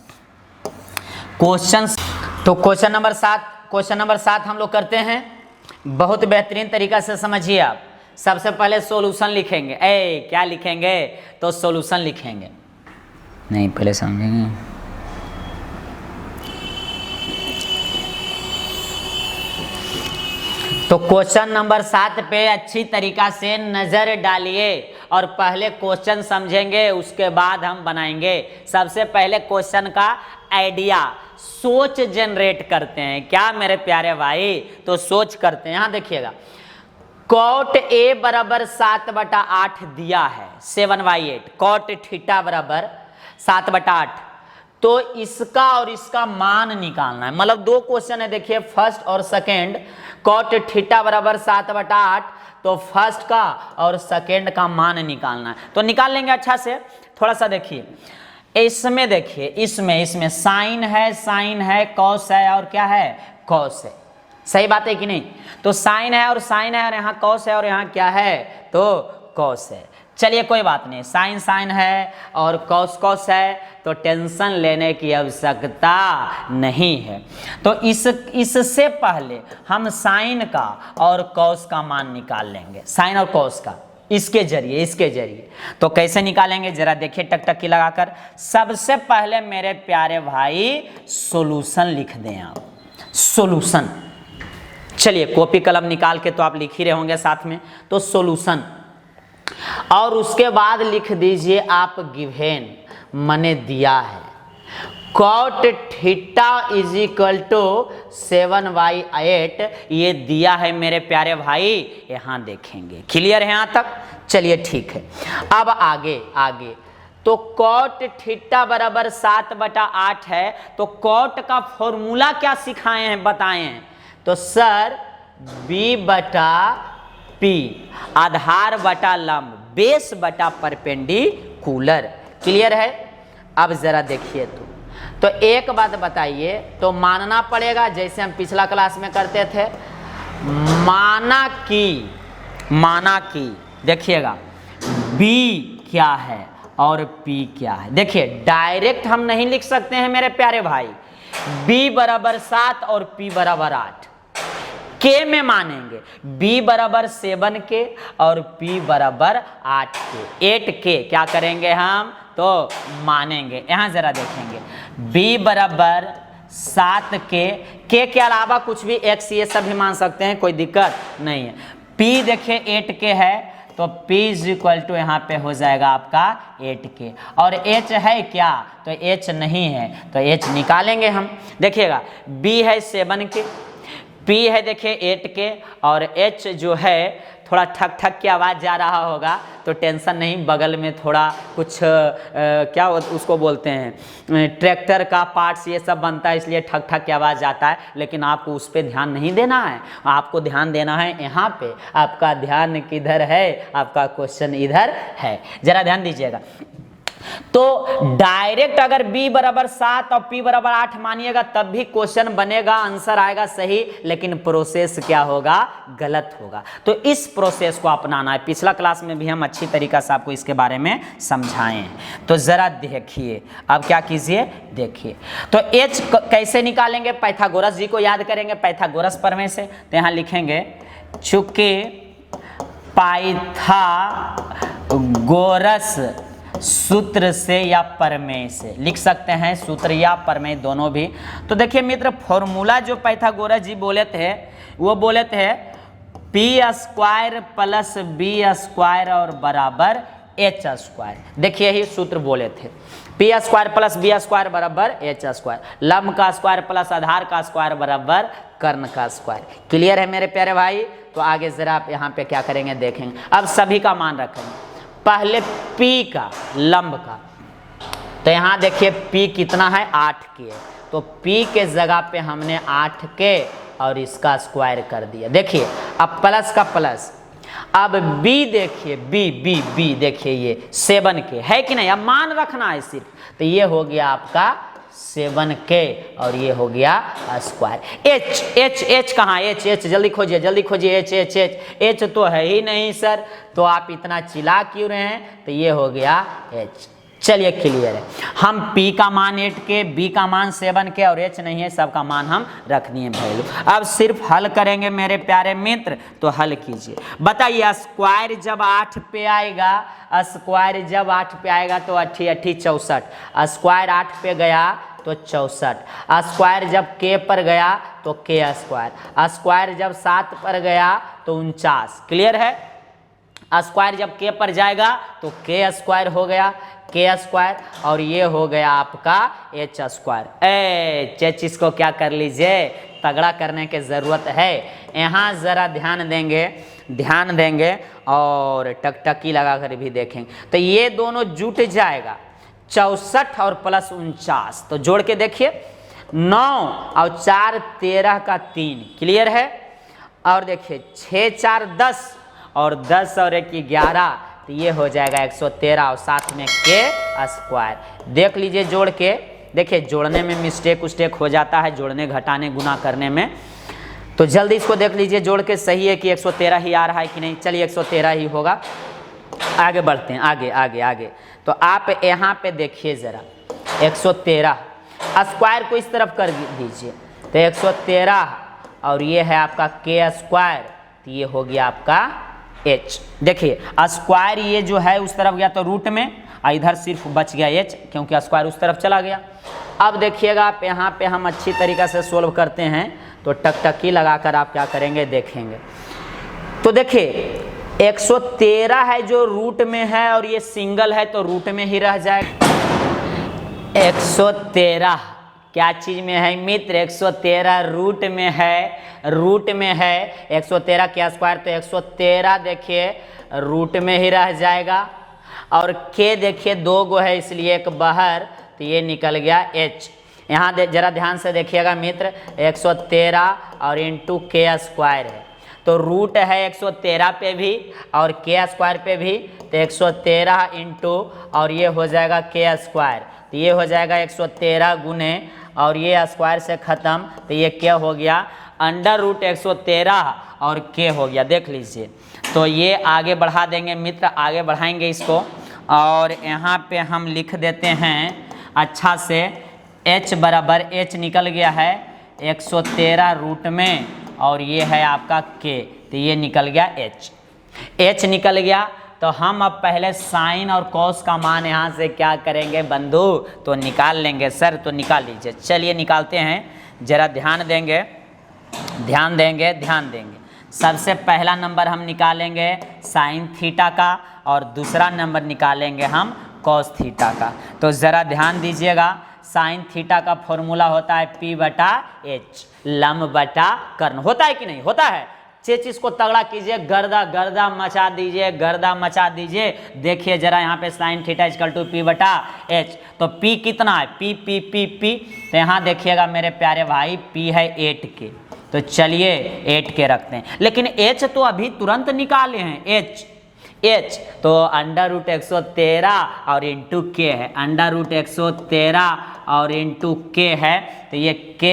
S1: क्वेश्चन नंबर 7 हम लोग करते हैं। बहुत बेहतरीन तरीका से समझिए आप। सबसे पहले सॉल्यूशन लिखेंगे। क्या लिखेंगे, तो सॉल्यूशन लिखेंगे, नहीं पहले समझेंगे। तो क्वेश्चन नंबर 7 पे अच्छी तरीका से नजर डालिए और पहले क्वेश्चन समझेंगे, उसके बाद हम बनाएंगे। सबसे पहले क्वेश्चन का आइडिया, सोच जनरेट करते हैं। क्या मेरे प्यारे भाई, तो सोच करते हैं। यहाँ देखिएगा कॉट A बराबर 7/8 दिया है, 7/8, कॉट थीटा बराबर 7/8, तो इसका और इसका मान निकालना है। मतलब दो क्वेश्चन है, देखिए फर्स्ट और सेकेंड। कॉट थीटा बराबर 7/8, तो फर्स्ट का और सेकेंड का मान निकालना है, तो निकाल लेंगे अच्छा से। थोड़ा सा देखिए इसमें, देखिए इसमें साइन है, कॉस है और क्या है, कॉस है। सही बात है कि नहीं, तो साइन है और यहाँ कॉस है और यहाँ क्या है, तो कॉस है। चलिए कोई बात नहीं, साइन है और कॉस है, तो टेंशन लेने की आवश्यकता नहीं है। तो इससे पहले हम साइन का और कॉस का मान निकाल लेंगे, साइन और कॉस का, इसके जरिए। तो कैसे निकालेंगे जरा देखिए टकटकी लगाकर। सबसे पहले मेरे प्यारे भाई सॉल्यूशन लिख दें आप, सॉल्यूशन। चलिए कॉपी कलम निकाल के तो आप लिख ही रहे होंगे साथ में, तो सॉल्यूशन, और उसके बाद लिख दीजिए आप गिवन, मने दिया है cot theta is equal to 7/8, ये दिया है मेरे प्यारे भाई, यहाँ देखेंगे। क्लियर है यहाँ तक, चलिए ठीक है। अब आगे तो कॉट थीटा बराबर 7/8 है, तो कॉट का फॉर्मूला क्या सिखाए हैं बताएं, तो सर B/P, आधार बटा लंब, बेस बटा परपेंडिकुलर। क्लियर है। अब जरा देखिए तो एक बात बताइए, तो मानना पड़ेगा जैसे हम पिछला क्लास में करते थे, माना कि देखिएगा B क्या है और p क्या है। देखिए डायरेक्ट हम नहीं लिख सकते हैं मेरे प्यारे भाई, b बराबर 7 और p बराबर 8, k में मानेंगे, b बराबर 7k और p बराबर 8k, 8k क्या करेंगे हम तो मानेंगे। यहां जरा देखेंगे b बराबर 7k, k के अलावा कुछ भी x ये सब भी मान सकते हैं, कोई दिक्कत नहीं है। p देखिए 8k है तो p इज इक्वल टू यहाँ पे हो जाएगा आपका 8k, और h है क्या तो h नहीं है तो h निकालेंगे हम। देखिएगा b है 7k, p है देखिए 8k और h जो है थोड़ा ठक ठक की आवाज़ जा रहा होगा तो टेंशन नहीं, बगल में थोड़ा कुछ क्या उसको बोलते हैं ट्रैक्टर का पार्ट्स ये सब बनता है, इसलिए ठक ठक की आवाज़ जाता है, लेकिन आपको उस पर ध्यान नहीं देना है, आपको ध्यान देना है यहाँ पे। आपका ध्यान किधर है, आपका क्वेश्चन इधर है, जरा ध्यान दीजिएगा। तो डायरेक्ट अगर b बराबर 7 और p बराबर 8 मानिएगा तब भी क्वेश्चन बनेगा, आंसर आएगा सही, लेकिन प्रोसेस क्या होगा गलत होगा। तो इस प्रोसेस को अपनाना है, पिछला क्लास में भी हम अच्छी तरीका से आपको इसके बारे में समझाए हैं। तो जरा देखिए अब क्या कीजिए, देखिए तो h कैसे निकालेंगे, पाइथागोरस जी को याद करेंगे, पाइथागोरस प्रमेय से। तो यहाँ लिखेंगे चूंकि पाइथागोरस सूत्र से या प्रमेय से, लिख सकते हैं सूत्र या प्रमेय दोनों भी। तो देखिए मित्र फॉर्मूला जो पाइथागोरस जी बोले थे वो बोले थे p square plus b square और बराबर h स्क्वायर। देखिए यही सूत्र बोले थे, p square plus b square बराबर h स्क्वायर, लंब का स्क्वायर प्लस आधार का स्क्वायर बराबर कर्ण का स्क्वायर। क्लियर है मेरे प्यारे भाई। तो आगे जरा आप यहाँ पे क्या करेंगे देखेंगे। अब सभी का मान रखेंगे, पहले p का लंब का, तो यहाँ देखिए p कितना है 8k है, तो p के जगह पे हमने 8k और इसका स्क्वायर कर दिया। देखिए अब प्लस का प्लस, अब b देखिए b देखिए ये 7k है कि नहीं, अब मान रखना है सिर्फ, तो ये हो गया आपका 7k और ये हो गया स्क्वायर। h कहाँ, h जल्दी खोजिए h तो है ही नहीं सर, तो आप इतना चिल्ला क्यों रहे हैं, तो ये हो गया h। चलिए क्लियर है, हम p का मान 8k, b का मान 7k और h नहीं है, सबका मान हम रखनी है वैल्यू। अब सिर्फ हल करेंगे मेरे प्यारे मित्र, तो हल कीजिए। बताइए स्क्वायर जब 8 पे आएगा, स्क्वायर जब 8 पे आएगा तो 8 8 64, स्क्वायर 8 पे गया तो 64, स्क्वायर जब k पर गया तो k स्क्वायर, स्क्वायर जब 7 पर गया तो 49। क्लियर है, स्क्वायर जब k पर जाएगा तो k स्क्वायर हो गया, k स्क्वायर और ये हो गया आपका h स्क्वायर। h इसको क्या कर लीजिए, तगड़ा करने की ज़रूरत है। यहाँ ज़रा ध्यान देंगे और टकटकी लगा कर भी देखेंगे, तो ये दोनों जुट जाएगा 64 और प्लस 49, तो जोड़ के देखिए 9 और 4 13 का 3। क्लियर है, और देखिए 6 4 10 और 10 और 1 11, तो ये हो जाएगा 113 और साथ में k स्क्वायर। देख लीजिए जोड़ के, देखिए जोड़ने में मिस्टेक हो जाता है, जोड़ने घटाने गुना करने में, तो जल्दी इसको देख लीजिए जोड़ के, सही है कि 113 ही आ रहा है कि नहीं। चलिए 113 ही होगा, आगे बढ़ते हैं, आगे। तो आप यहाँ पे देखिए जरा 113 स्क्वायर को इस तरफ कर दीजिए, तो 113 और ये है आपका k स्क्वायर, तो ये हो गया आपका h। देखिए स्क्वायर ये जो है उस तरफ गया तो रूट में, इधर सिर्फ बच गया h क्योंकि स्क्वायर उस तरफ चला गया। अब देखिएगा आप यहाँ पे हम अच्छी तरीक़ा से सोल्व करते हैं, तो टकटकी लगाकर आप क्या करेंगे देखेंगे। तो देखिए 113 है जो रूट में है और ये सिंगल है तो रूट में ही रह जाएगा। 113 क्या चीज में है मित्र, 113 रूट में है, 113 क्या स्क्वायर, तो 113 देखिए रूट में ही रह जाएगा, और k देखिए 2 गो है इसलिए एक बाहर, तो ये निकल गया h। यहाँ जरा ध्यान से देखिएगा मित्र, 113 और इंटू k स्क्वायर है, तो रूट है 113 पे भी और k स्क्वायर पे भी, तो 113 इंटू और ये हो जाएगा k स्क्वायर, तो ये हो जाएगा 113 गुने और ये स्क्वायर से ख़त्म, तो ये क्या हो गया अंडर रूट 113 और k हो गया। देख लीजिए, तो ये आगे बढ़ा देंगे मित्र, आगे बढ़ाएंगे इसको, और यहाँ पे हम लिख देते हैं अच्छा से h बराबर h निकल गया है 113 रूट में, और ये है आपका k, तो ये निकल गया h निकल गया। तो हम अब पहले साइन और कॉस का मान यहाँ से क्या करेंगे बंधु, तो निकाल लेंगे सर। तो निकाल लीजिए, चलिए निकालते हैं, जरा ध्यान देंगे। सबसे पहला नंबर हम निकालेंगे साइन थीटा का, और दूसरा नंबर निकालेंगे हम कॉस थीटा का। तो ज़रा ध्यान दीजिएगा, साइन थीटा का फॉर्मूला होता है P बटा H, लंब बटा कर्ण। होता है कि नहीं होता है? चीज को तगड़ा कीजिए, गर्दा मचा दीजिए। देखिए जरा यहाँ पे sine theta equal to P बटा H। तो P कितना है? P। तो यहाँ देखिएगा मेरे प्यारे भाई, P है 8K। तो चलिए 8K रखते हैं, लेकिन H तो अभी तुरंत निकाले हैं। H तो √113 और इंटू K है, √113 और इंटू K है। तो ये K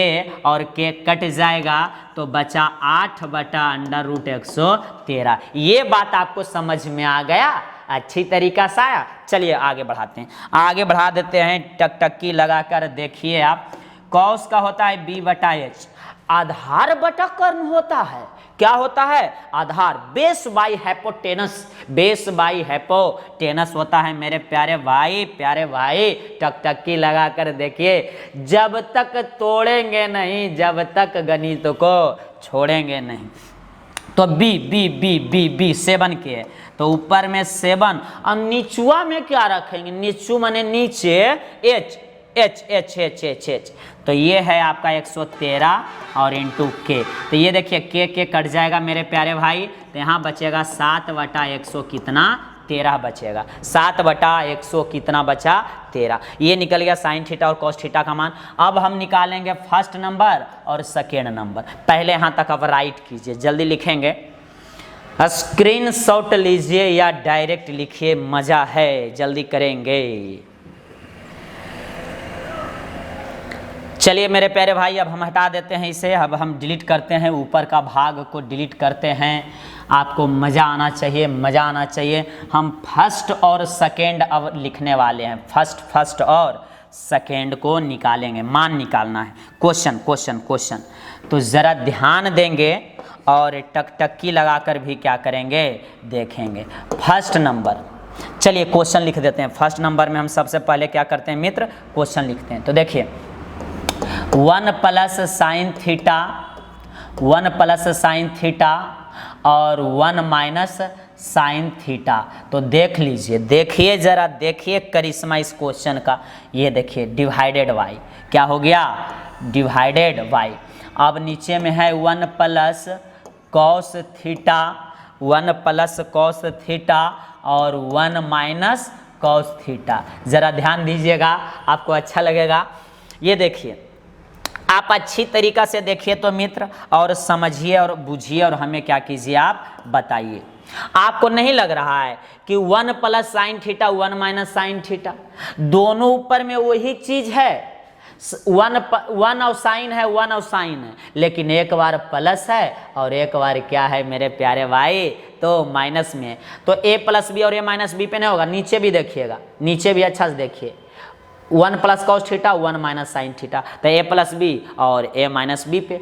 S1: और K कट जाएगा, तो बचा 8 बटा √113। ये बात आपको समझ में आ गया? अच्छी तरीका से आया। चलिए आगे बढ़ाते हैं, आगे बढ़ा देते हैं, टकटकी लगाकर देखिए आप। कॉस का होता है B बटा H, आधार बटा कर्ण होता है। क्या होता है? आधार, बेस बाई हैपोटेनस होता है मेरे प्यारे भाई। टकटकी लगाकर देखिए, जब तक तोड़ेंगे नहीं, जब तक गणित को छोड़ेंगे नहीं। तो बी 7 के है, तो ऊपर में 7 और नीचुआ में क्या रखेंगे? नीचू माने नीचे H। तो ये है आपका 113 और इंटू K। तो ये देखिए K कट जाएगा मेरे प्यारे भाई, तो यहाँ बचेगा 7 बटा 100 कितना? 13 बचेगा। 7 बटा 100 कितना बचा? 13। ये निकल गया साइन थीटा और कॉस थीटा का मान। अब हम निकालेंगे फर्स्ट नंबर और सेकेंड नंबर। पहले यहाँ तक अब राइट कीजिए, जल्दी लिखेंगे, स्क्रीनशॉट लीजिए या डायरेक्ट लिखिए, मजा है, जल्दी करेंगे। चलिए मेरे प्यारे भाई, अब हम हटा देते हैं इसे, अब हम डिलीट करते हैं, ऊपर का भाग को डिलीट करते हैं। आपको मज़ा आना चाहिए। हम फर्स्ट और सेकेंड अब लिखने वाले हैं। फर्स्ट और सेकेंड को निकालेंगे, मान निकालना है। क्वेश्चन तो ज़रा ध्यान देंगे और टकटकी लगाकर भी क्या करेंगे, देखेंगे। फर्स्ट नंबर, चलिए क्वेश्चन लिख देते हैं। फर्स्ट नंबर में हम सबसे पहले क्या करते हैं मित्र, क्वेश्चन लिखते हैं। तो देखिए 1 प्लस साइन थीटा और 1 माइनस साइन थीटा। तो देख लीजिए, देखिए करिश्मा इस क्वेश्चन का। ये देखिए डिवाइडेड y, क्या हो गया? Divided y। अब नीचे में है 1 प्लस कॉस थीटा और 1 माइनस कॉस थीटा। ज़रा ध्यान दीजिएगा, आपको अच्छा लगेगा। ये देखिए, आप अच्छी तरीका से देखिए तो मित्र, और समझिए और बुझिए, और हमें क्या कीजिए आप बताइए। आपको नहीं लग रहा है कि 1 plus sine theta 1 minus sine theta, दोनों ऊपर में वही चीज है। 1 और साइन है, लेकिन एक बार प्लस है और एक बार क्या है मेरे प्यारे भाई, तो माइनस में है। तो a प्लस बी और a माइनस बी पे नहीं होगा, नीचे भी देखिएगा, नीचे भी अच्छा से देखिए। 1 plus cos theta 1 minus sine theta, तो a प्लस बी और a माइनस बी पे।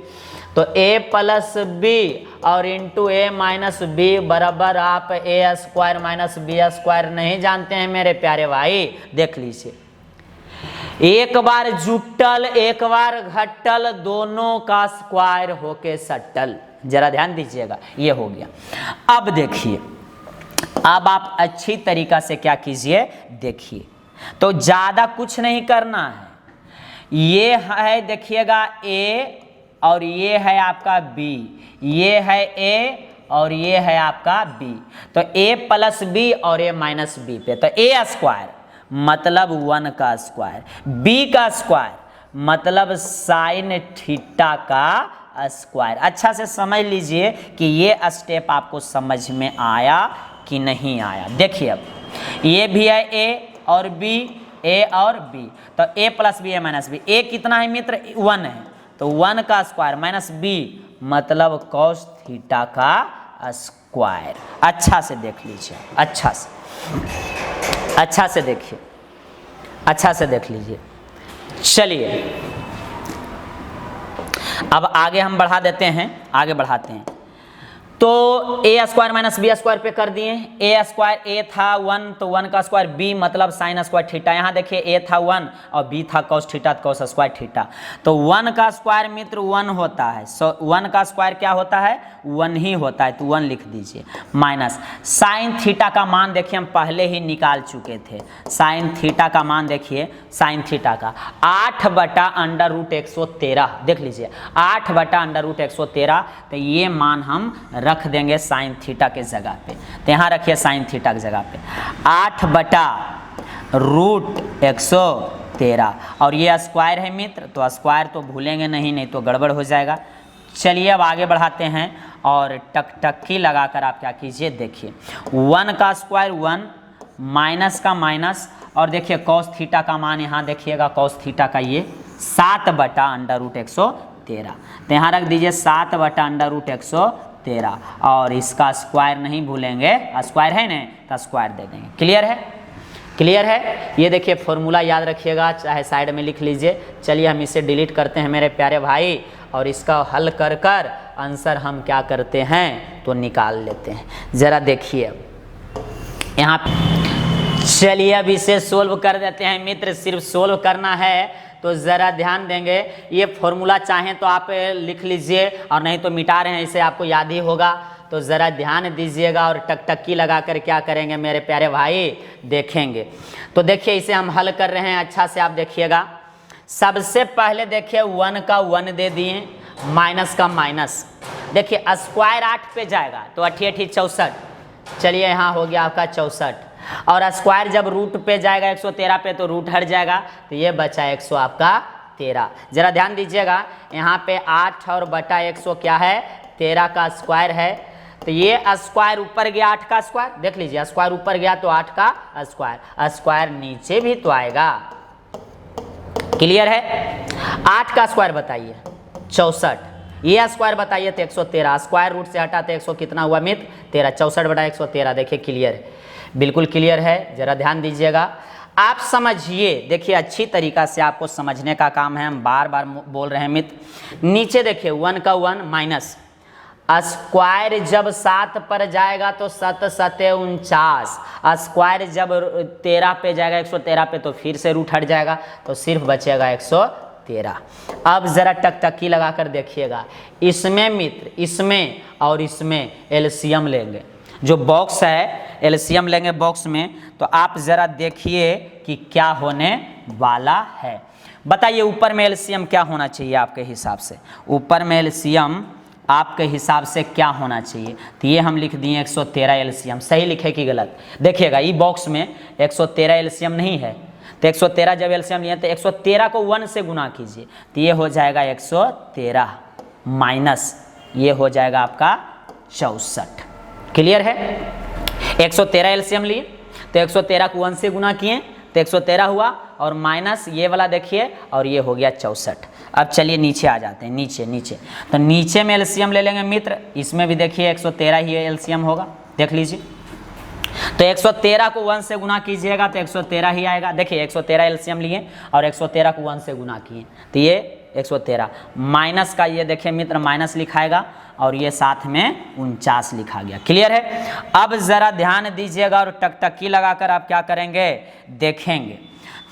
S1: तो a प्लस बी और इंटू a माइनस बी बराबर आप a square minus B square नहीं जानते हैं मेरे प्यारे भाई। देख लीजिए, एक बार जुटल एक बार घटल, दोनों का स्क्वायर होके सटल। जरा ध्यान दीजिएगा, ये हो गया। अब देखिए, अब आप अच्छी तरीका से क्या कीजिए, देखिए। तो ज्यादा कुछ नहीं करना है। ये है देखिएगा A और ये है आपका B, ये है A और ये है आपका B। तो A प्लस B और A माइनस B पे, तो A स्क्वायर मतलब 1 का स्क्वायर, B का स्क्वायर मतलब साइन थीटा का स्क्वायर। अच्छा से समझ लीजिए कि ये स्टेप आपको समझ में आया कि नहीं आया। देखिए अब ये भी है A और B, A और B, तो A plus B A minus B. A कितना है मित्र, 1 है, तो 1 का स्क्वायर माइनस B मतलब कॉस थीटा का स्क्वायर। अच्छा से देख लीजिए, अच्छा से। अच्छा से देखिए, अच्छा से देख लीजिए। चलिए अब आगे हम बढ़ा देते हैं, आगे बढ़ाते हैं। तो ए स्क्वायर माइनस बी स्क्वायर पे कर दिए। ए स्क्वायर ए था 1 तो 1 का स्क्वायर बी मतलब साइन स्क्वायर थीटा। यहाँ देखिए ए था 1 और बी था cos theta, cos square theta. तो 1 का स्क्वायर मित्र 1 होता है, 1 का स्क्वायर क्या होता है, 1 ही होता है, तो 1 लिख दीजिए। माइनस साइन थीटा का मान देखिए हम पहले ही निकाल चुके थे। साइन थीटा का मान देखिए, साइन थीटा का 8/√113 देख लीजिए, 8/√113। तो ये मान हम रख देंगे साइन थीटा के जगह पे। तो यहाँ रखिए साइन थीटा की जगह पे 8/√113 और ये स्क्वायर है मित्र, तो स्क्वायर तो भूलेंगे नहीं, नहीं तो गड़बड़ हो जाएगा। चलिए अब आगे बढ़ाते हैं और टकटकी लगाकर आप क्या कीजिए, देखिए 1 का स्क्वायर 1 माइनस का माइनस और देखिए कॉस थीटा का मान यहाँ देखिएगा, कॉस थीटा का ये 7/√113। तो यहाँ रख दीजिए 7/√113 और इसका स्क्वायर नहीं भूलेंगे, स्क्वायर है ना तो स्क्वायर दे देंगे। क्लियर है, क्लियर है। ये देखिए फॉर्मूला याद रखिएगा, चाहे साइड में लिख लीजिए। चलिए हम इसे डिलीट करते हैं मेरे प्यारे भाई और इसका हल कर कर आंसर हम क्या करते हैं तो निकाल लेते हैं। ज़रा देखिए यहाँ, चलिए अब इसे सोल्व कर देते हैं मित्र। सिर्फ सोल्व करना है तो ज़रा ध्यान देंगे। ये फॉर्मूला चाहें तो आप लिख लीजिए और नहीं तो मिटा रहे हैं, इसे आपको याद ही होगा। तो ज़रा ध्यान दीजिएगा और टकटकी लगा कर क्या करेंगे मेरे प्यारे भाई, देखेंगे। तो देखिए इसे हम हल कर रहे हैं, अच्छा से आप देखिएगा। सबसे पहले देखिए 1 का 1 दे दिए, माइनस का माइनस। देखिए स्क्वायर 8 पे जाएगा तो 8 8 64। चलिए यहाँ हो गया आपका 64 और स्क्वायर जब रूट पे जाएगा 113 पे तो रूट हट जाएगा, तो ये बचा 100 आपका 13। जरा ध्यान दीजिएगा यहाँ पे 8 और बटा 100 क्या है, 13 का स्क्वायर है। तो ये स्क्वायर ऊपर गया 8 का स्क्वायर, देख लीजिए स्क्वायर ऊपर गया तो 8 का स्क्वायर, स्क्वायर नीचे भी तो आएगा। क्लियर है। 8 का स्क्वायर बताइए 64, ये स्क्वायर बताइए तो 113, स्क्वायर रूट से हटा तो 100 कितना हुआ मित्र 13, 64/113। देखिए क्लियर है, बिल्कुल क्लियर है। जरा ध्यान दीजिएगा, आप समझिए। देखिए अच्छी तरीका से आपको समझने का काम है, हम बार बार बोल रहे हैं मित्र। नीचे देखिए 1 का 1 माइनस स्क्वायर जब 7 पर जाएगा तो 7 7 49, स्क्वायर जब 13 पे जाएगा 113 पे तो फिर से रूट हट जाएगा तो सिर्फ बचेगा 113। अब जरा टकटकी लगाकर देखिएगा, इसमें मित्र इसमें और इसमें एलसीएम लेंगे। जो बॉक्स है एलसीएम लेंगे बॉक्स में, तो आप जरा देखिए कि क्या होने वाला है। बताइए ऊपर में एलसीएम क्या होना चाहिए आपके हिसाब से, ऊपर में एलसीएम आपके हिसाब से क्या होना चाहिए। तो ये हम लिख दिए 113 एलसीएम। सही लिखे कि गलत, देखिएगा ये बॉक्स में 113 एलसीएम नहीं है, तो 113 जब एलसीएम लिए तो 113 को 1 से गुना कीजिए तो ये हो जाएगा 113 माइनस ये हो जाएगा आपका 64। क्लियर है। 113 एलसीएम लिए तो 113 को 1 से गुना किए तो 113 हुआ और माइनस ये वाला देखिए और ये हो गया 64। अब चलिए नीचे आ जाते हैं, नीचे तो नीचे में एलसीएम ले लेंगे मित्र। इसमें भी देखिए 113 ही एलसीएम होगा, देख लीजिए। तो 113 को 1 से गुना कीजिएगा तो 113 ही आएगा। देखिए 113 एलसीएम लिए और 113 को 1 से गुना किए तो ये 113 माइनस का ये देखिए मित्र माइनस लिखाएगा और ये साथ में 49 लिखा गया। क्लियर है। अब जरा ध्यान दीजिएगा और टकटकी लगाकर आप क्या करेंगे देखेंगे।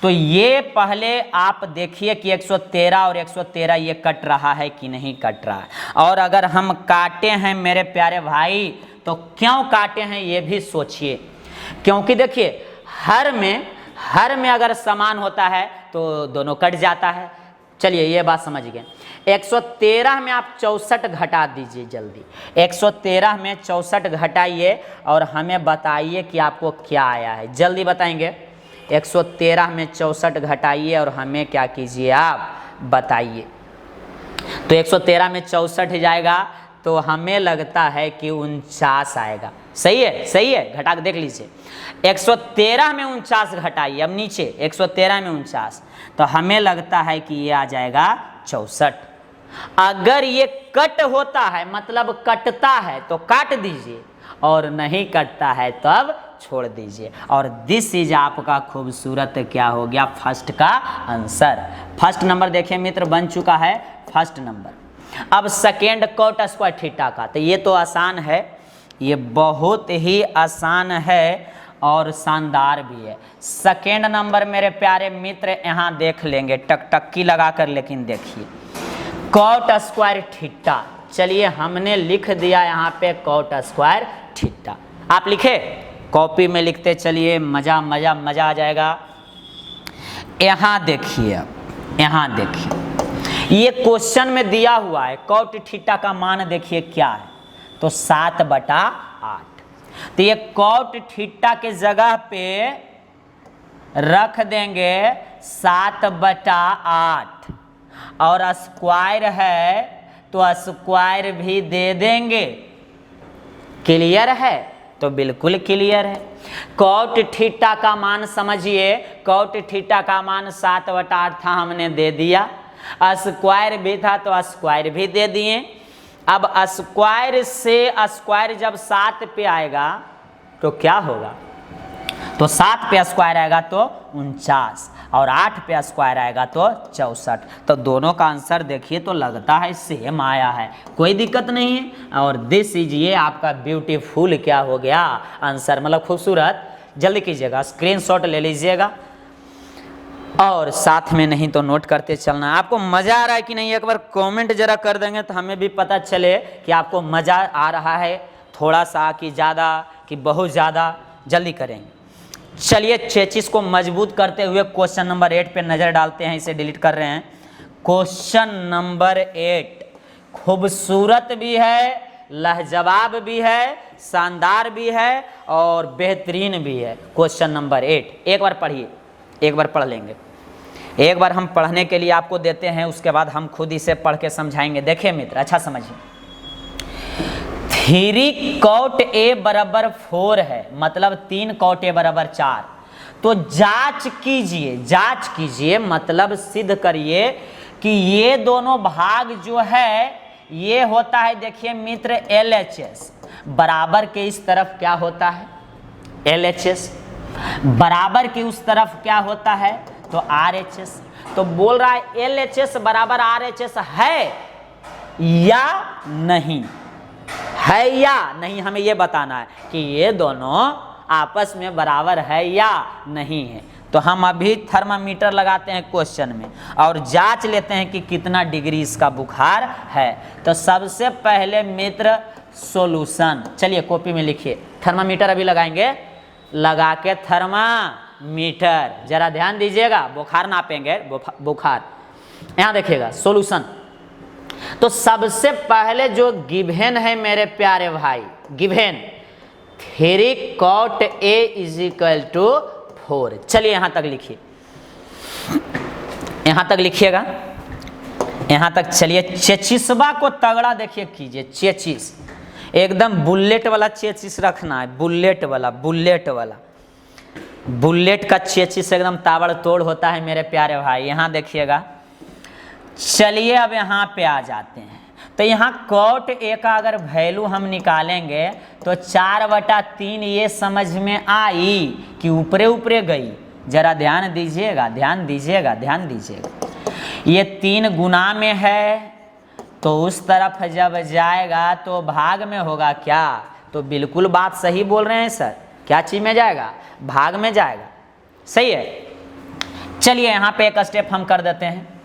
S1: तो ये पहले आप देखिए कि 113 और 113 ये कट रहा है कि नहीं कट रहा है, और अगर हम काटे हैं मेरे प्यारे भाई तो क्यों काटे हैं ये भी सोचिए। क्योंकि देखिए हर में अगर समान होता है तो दोनों कट जाता है। चलिए ये बात समझ गए। 113 में आप 64 घटा दीजिए जल्दी, 113 में 64 घटाइए और हमें बताइए कि आपको क्या आया है, जल्दी बताएंगे। 113 में 64 घटाइए और हमें क्या कीजिए आप बताइए। तो 113 में 64 जाएगा तो हमें लगता है कि 49 आएगा। सही है, सही है, घटा के देख लीजिए। 113 में 49 घटाइए, अब नीचे 113 में 49 तो हमें लगता है कि ये आ जाएगा 64। अगर ये कट होता है मतलब कटता है तो काट दीजिए और नहीं कटता है तब छोड़ दीजिए। और दिस इज आपका खूबसूरत क्या हो गया, फर्स्ट का आंसर। फर्स्ट नंबर देखिए मित्र बन चुका है, फर्स्ट नंबर। अब सेकेंड कॉट स्क्वायर थीटा का, तो ये तो आसान है, ये बहुत ही आसान है और शानदार भी है। सेकेंड नंबर मेरे प्यारे मित्र यहाँ देख लेंगे टकटकी लगा कर, लेकिन देखिए कॉट स्क्वायर थीटा, चलिए हमने लिख दिया यहाँ पे कॉट स्क्वायर थीटा। आप लिखे, कॉपी में लिखते चलिए, मजा मजा मजा आ जाएगा। यहाँ देखिए, यहाँ देखिए ये क्वेश्चन में दिया हुआ है कॉट थीटा का मान देखिए क्या है, तो 7/8। तो ये कॉट थीटा के जगह पे रख देंगे 7/8 और स्क्वायर है तो स्क्वायर भी दे देंगे। क्लियर है, तो बिल्कुल क्लियर है। कॉट थीटा का मान समझिए, कॉट थीटा का मान 7/8 था, हमने दे दिया। स्क्वायर भी था तो स्क्वायर भी दे दिए। अब स्क्वायर से स्क्वायर जब 7 पे आएगा तो क्या होगा, तो 7 पे स्क्वायर आएगा तो 49 और 8 पे स्क्वायर आएगा तो 64। तो दोनों का आंसर देखिए तो लगता है सेम आया है, कोई दिक्कत नहीं है। और दिस इज ये आपका ब्यूटीफुल क्या हो गया आंसर, मतलब खूबसूरत। जल्दी कीजिएगा, स्क्रीनशॉट ले लीजिएगा और साथ में नहीं तो नोट करते चलना। आपको मज़ा आ रहा है कि नहीं, एक बार कमेंट जरा कर देंगे तो हमें भी पता चले कि आपको मज़ा आ रहा है, थोड़ा सा कि ज़्यादा कि बहुत ज़्यादा। जल्दी करेंगे, चलिए चेचिस को मजबूत करते हुए क्वेश्चन नंबर 8 पे नज़र डालते हैं। इसे डिलीट कर रहे हैं। क्वेश्चन नंबर 8 खूबसूरत भी है, लाजवाब भी है, शानदार भी है और बेहतरीन भी है। क्वेश्चन नंबर 8 एक बार पढ़िए, एक बार पढ़ लेंगे। एक बार हम पढ़ने के लिए आपको देते हैं, उसके बाद हम खुद इसे पढ़ के समझाएंगे। देखिए मित्र, अच्छा समझिए। 3 cot a बराबर 4 है, मतलब 3 cot a बराबर 4। तो जांच कीजिए, जांच कीजिए मतलब सिद्ध करिए कि ये दोनों भाग जो है ये होता है, देखिए मित्र LHS। बराबर के इस तरफ क्या होता है, LHS। बराबर के उस तरफ क्या होता है, तो RHS। तो बोल रहा है LHS बराबर RHS है या नहीं, है या नहीं, हमें ये बताना है कि ये दोनों आपस में बराबर है या नहीं है। तो हम अभी थर्मामीटर लगाते हैं क्वेश्चन में और जांच लेते हैं कि कितना डिग्री इसका बुखार है। तो सबसे पहले मित्र सॉल्यूशन, चलिए कॉपी में लिखिए। थर्मामीटर अभी लगाएंगे, लगा के थर्मामीटर, जरा ध्यान दीजिएगा, बुखार नापेंगे, बुखार। यहाँ देखिएगा सॉल्यूशन। तो सबसे पहले जो गिवन है मेरे प्यारे भाई, गिवन 3 cot a = 4। चलिए यहां तक लिखिए, यहां तक लिखिएगा, यहां तक चलिए। चेचिसवा को तगड़ा देखिए कीजिए, चेचिस एकदम बुलेट वाला चेचिस रखना है, बुलेट वाला, बुलेट वाला, बुलेट का चेचिस एकदम ताबड़तोड़ होता है मेरे प्यारे भाई। यहाँ देखिएगा, चलिए अब यहाँ पे आ जाते हैं। तो यहाँ cot a का अगर वैल्यू हम निकालेंगे तो 4/3 ये समझ में आई कि ऊपरे ऊपरे गई। जरा ध्यान दीजिएगा, ध्यान दीजिएगा, ध्यान दीजिएगा। ये 3 गुना में है तो उस तरफ जब जाएगा तो भाग में होगा क्या, तो बिल्कुल बात सही बोल रहे हैं सर। क्या चीज में जाएगा, भाग में जाएगा, सही है। चलिए यहाँ पे एक स्टेप हम कर देते हैं।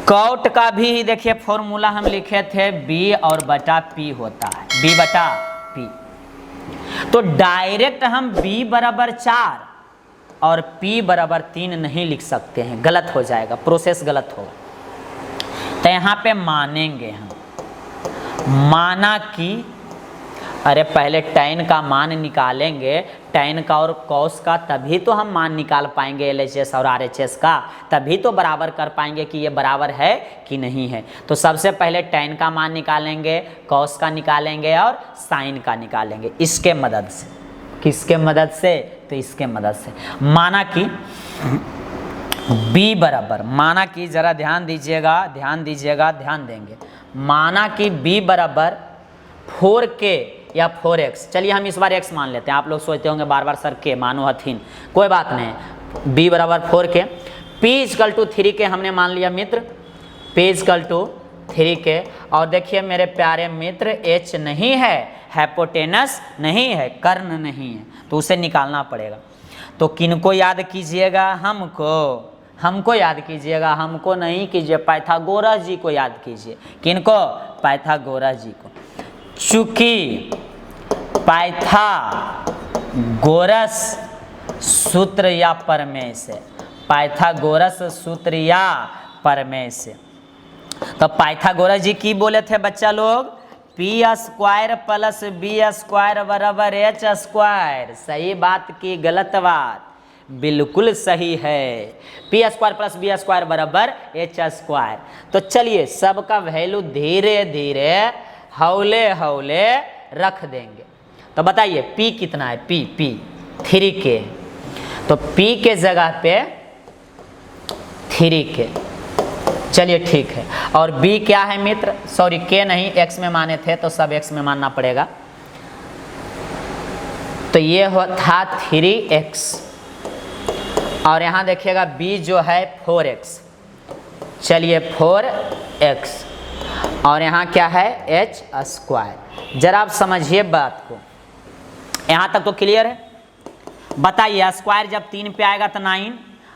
S1: कॉट का भी देखिए फॉर्मूला हम लिखे थे, b और बटा p होता है, b बटा p। तो डायरेक्ट हम b बराबर 4 और p बराबर 3 नहीं लिख सकते हैं, गलत हो जाएगा, प्रोसेस गलत होगा। तो यहाँ पे मानेंगे हम, माना कि अरे पहले tan का मान निकालेंगे, tan का और cos का, तभी तो हम मान निकाल पाएंगे LHS और RHS का, तभी तो बराबर कर पाएंगे कि ये बराबर है कि नहीं है। तो सबसे पहले tan का मान निकालेंगे, cos का निकालेंगे और sin का निकालेंगे, इसके मदद से। किसके मदद से, तो इसके मदद से। माना कि b बराबर, माना कि जरा ध्यान दीजिएगा, ध्यान दीजिएगा, ध्यान देंगे। माना कि b बराबर 4 के या 4x। चलिए हम इस बार x मान लेते हैं। आप लोग सोचते होंगे बार बार सर के मानो हथिन, कोई बात नहीं, b बराबर 4k, p equal to 3k हमने मान लिया मित्र, p इक्वल टू 3k। और देखिए मेरे प्यारे मित्र h नहीं है, हाइपोटेनस नहीं है, कर्ण नहीं है, तो उसे निकालना पड़ेगा। तो किनको याद कीजिएगा? हमको याद कीजिएगा, हमको नहीं कीजिए, पाइथागोरस जी को याद कीजिए। किनको? पाइथागोरस जी को। चूंकि पाइथागोरस सूत्र या प्रमेय से, पाइथागोरस सूत्र या प्रमेय से, तो पाइथागोरस जी की बोले थे बच्चा लोग? P square plus B square बराबर एच स्क्वायर। सही बात की गलत बात? बिल्कुल सही है, P square plus B square बराबर एच स्क्वायर। तो चलिए सबका वैल्यू धीरे धीरे हौले हौले रख देंगे। तो बताइए पी कितना है? पी 3k, तो पी के जगह पे 3k। चलिए ठीक है। और b क्या है मित्र? सॉरी k नहीं, x में माने थे तो सब x में मानना पड़ेगा। तो ये था 3x, और यहाँ देखिएगा b जो है 4x। चलिए 4x, और यहाँ क्या है? h square. जरा आप समझिए बात को, यहाँ तक तो क्लियर है? बताइए स्क्वायर जब 3 पे आएगा तो 9,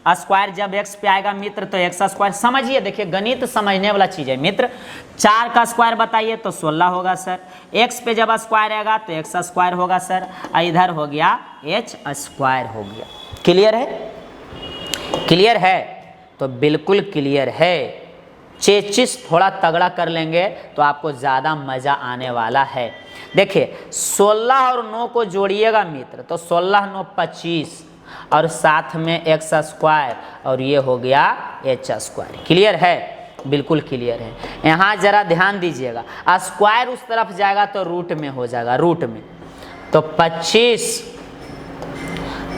S1: स्क्वायर जब x पे आएगा मित्र तो x स्क्वायर। समझिए, देखिए गणित समझने वाला चीज है मित्र। 4 का स्क्वायर बताइए तो 16 होगा सर, x पे जब स्क्वायर आएगा तो x स्क्वायर होगा सर, इधर हो गया h स्क्वायर हो गया। क्लियर है? क्लियर है? तो बिल्कुल क्लियर है। चेचिस थोड़ा तगड़ा कर लेंगे तो आपको ज़्यादा मज़ा आने वाला है। देखिए 16 और 9 को जोड़िएगा मित्र, तो 16 9 25, और साथ में x स्क्वायर, और ये हो गया h स्क्वायर। क्लियर है? बिल्कुल क्लियर है। यहाँ जरा ध्यान दीजिएगा, स्क्वायर उस तरफ जाएगा तो रूट में हो जाएगा, रूट में। तो 25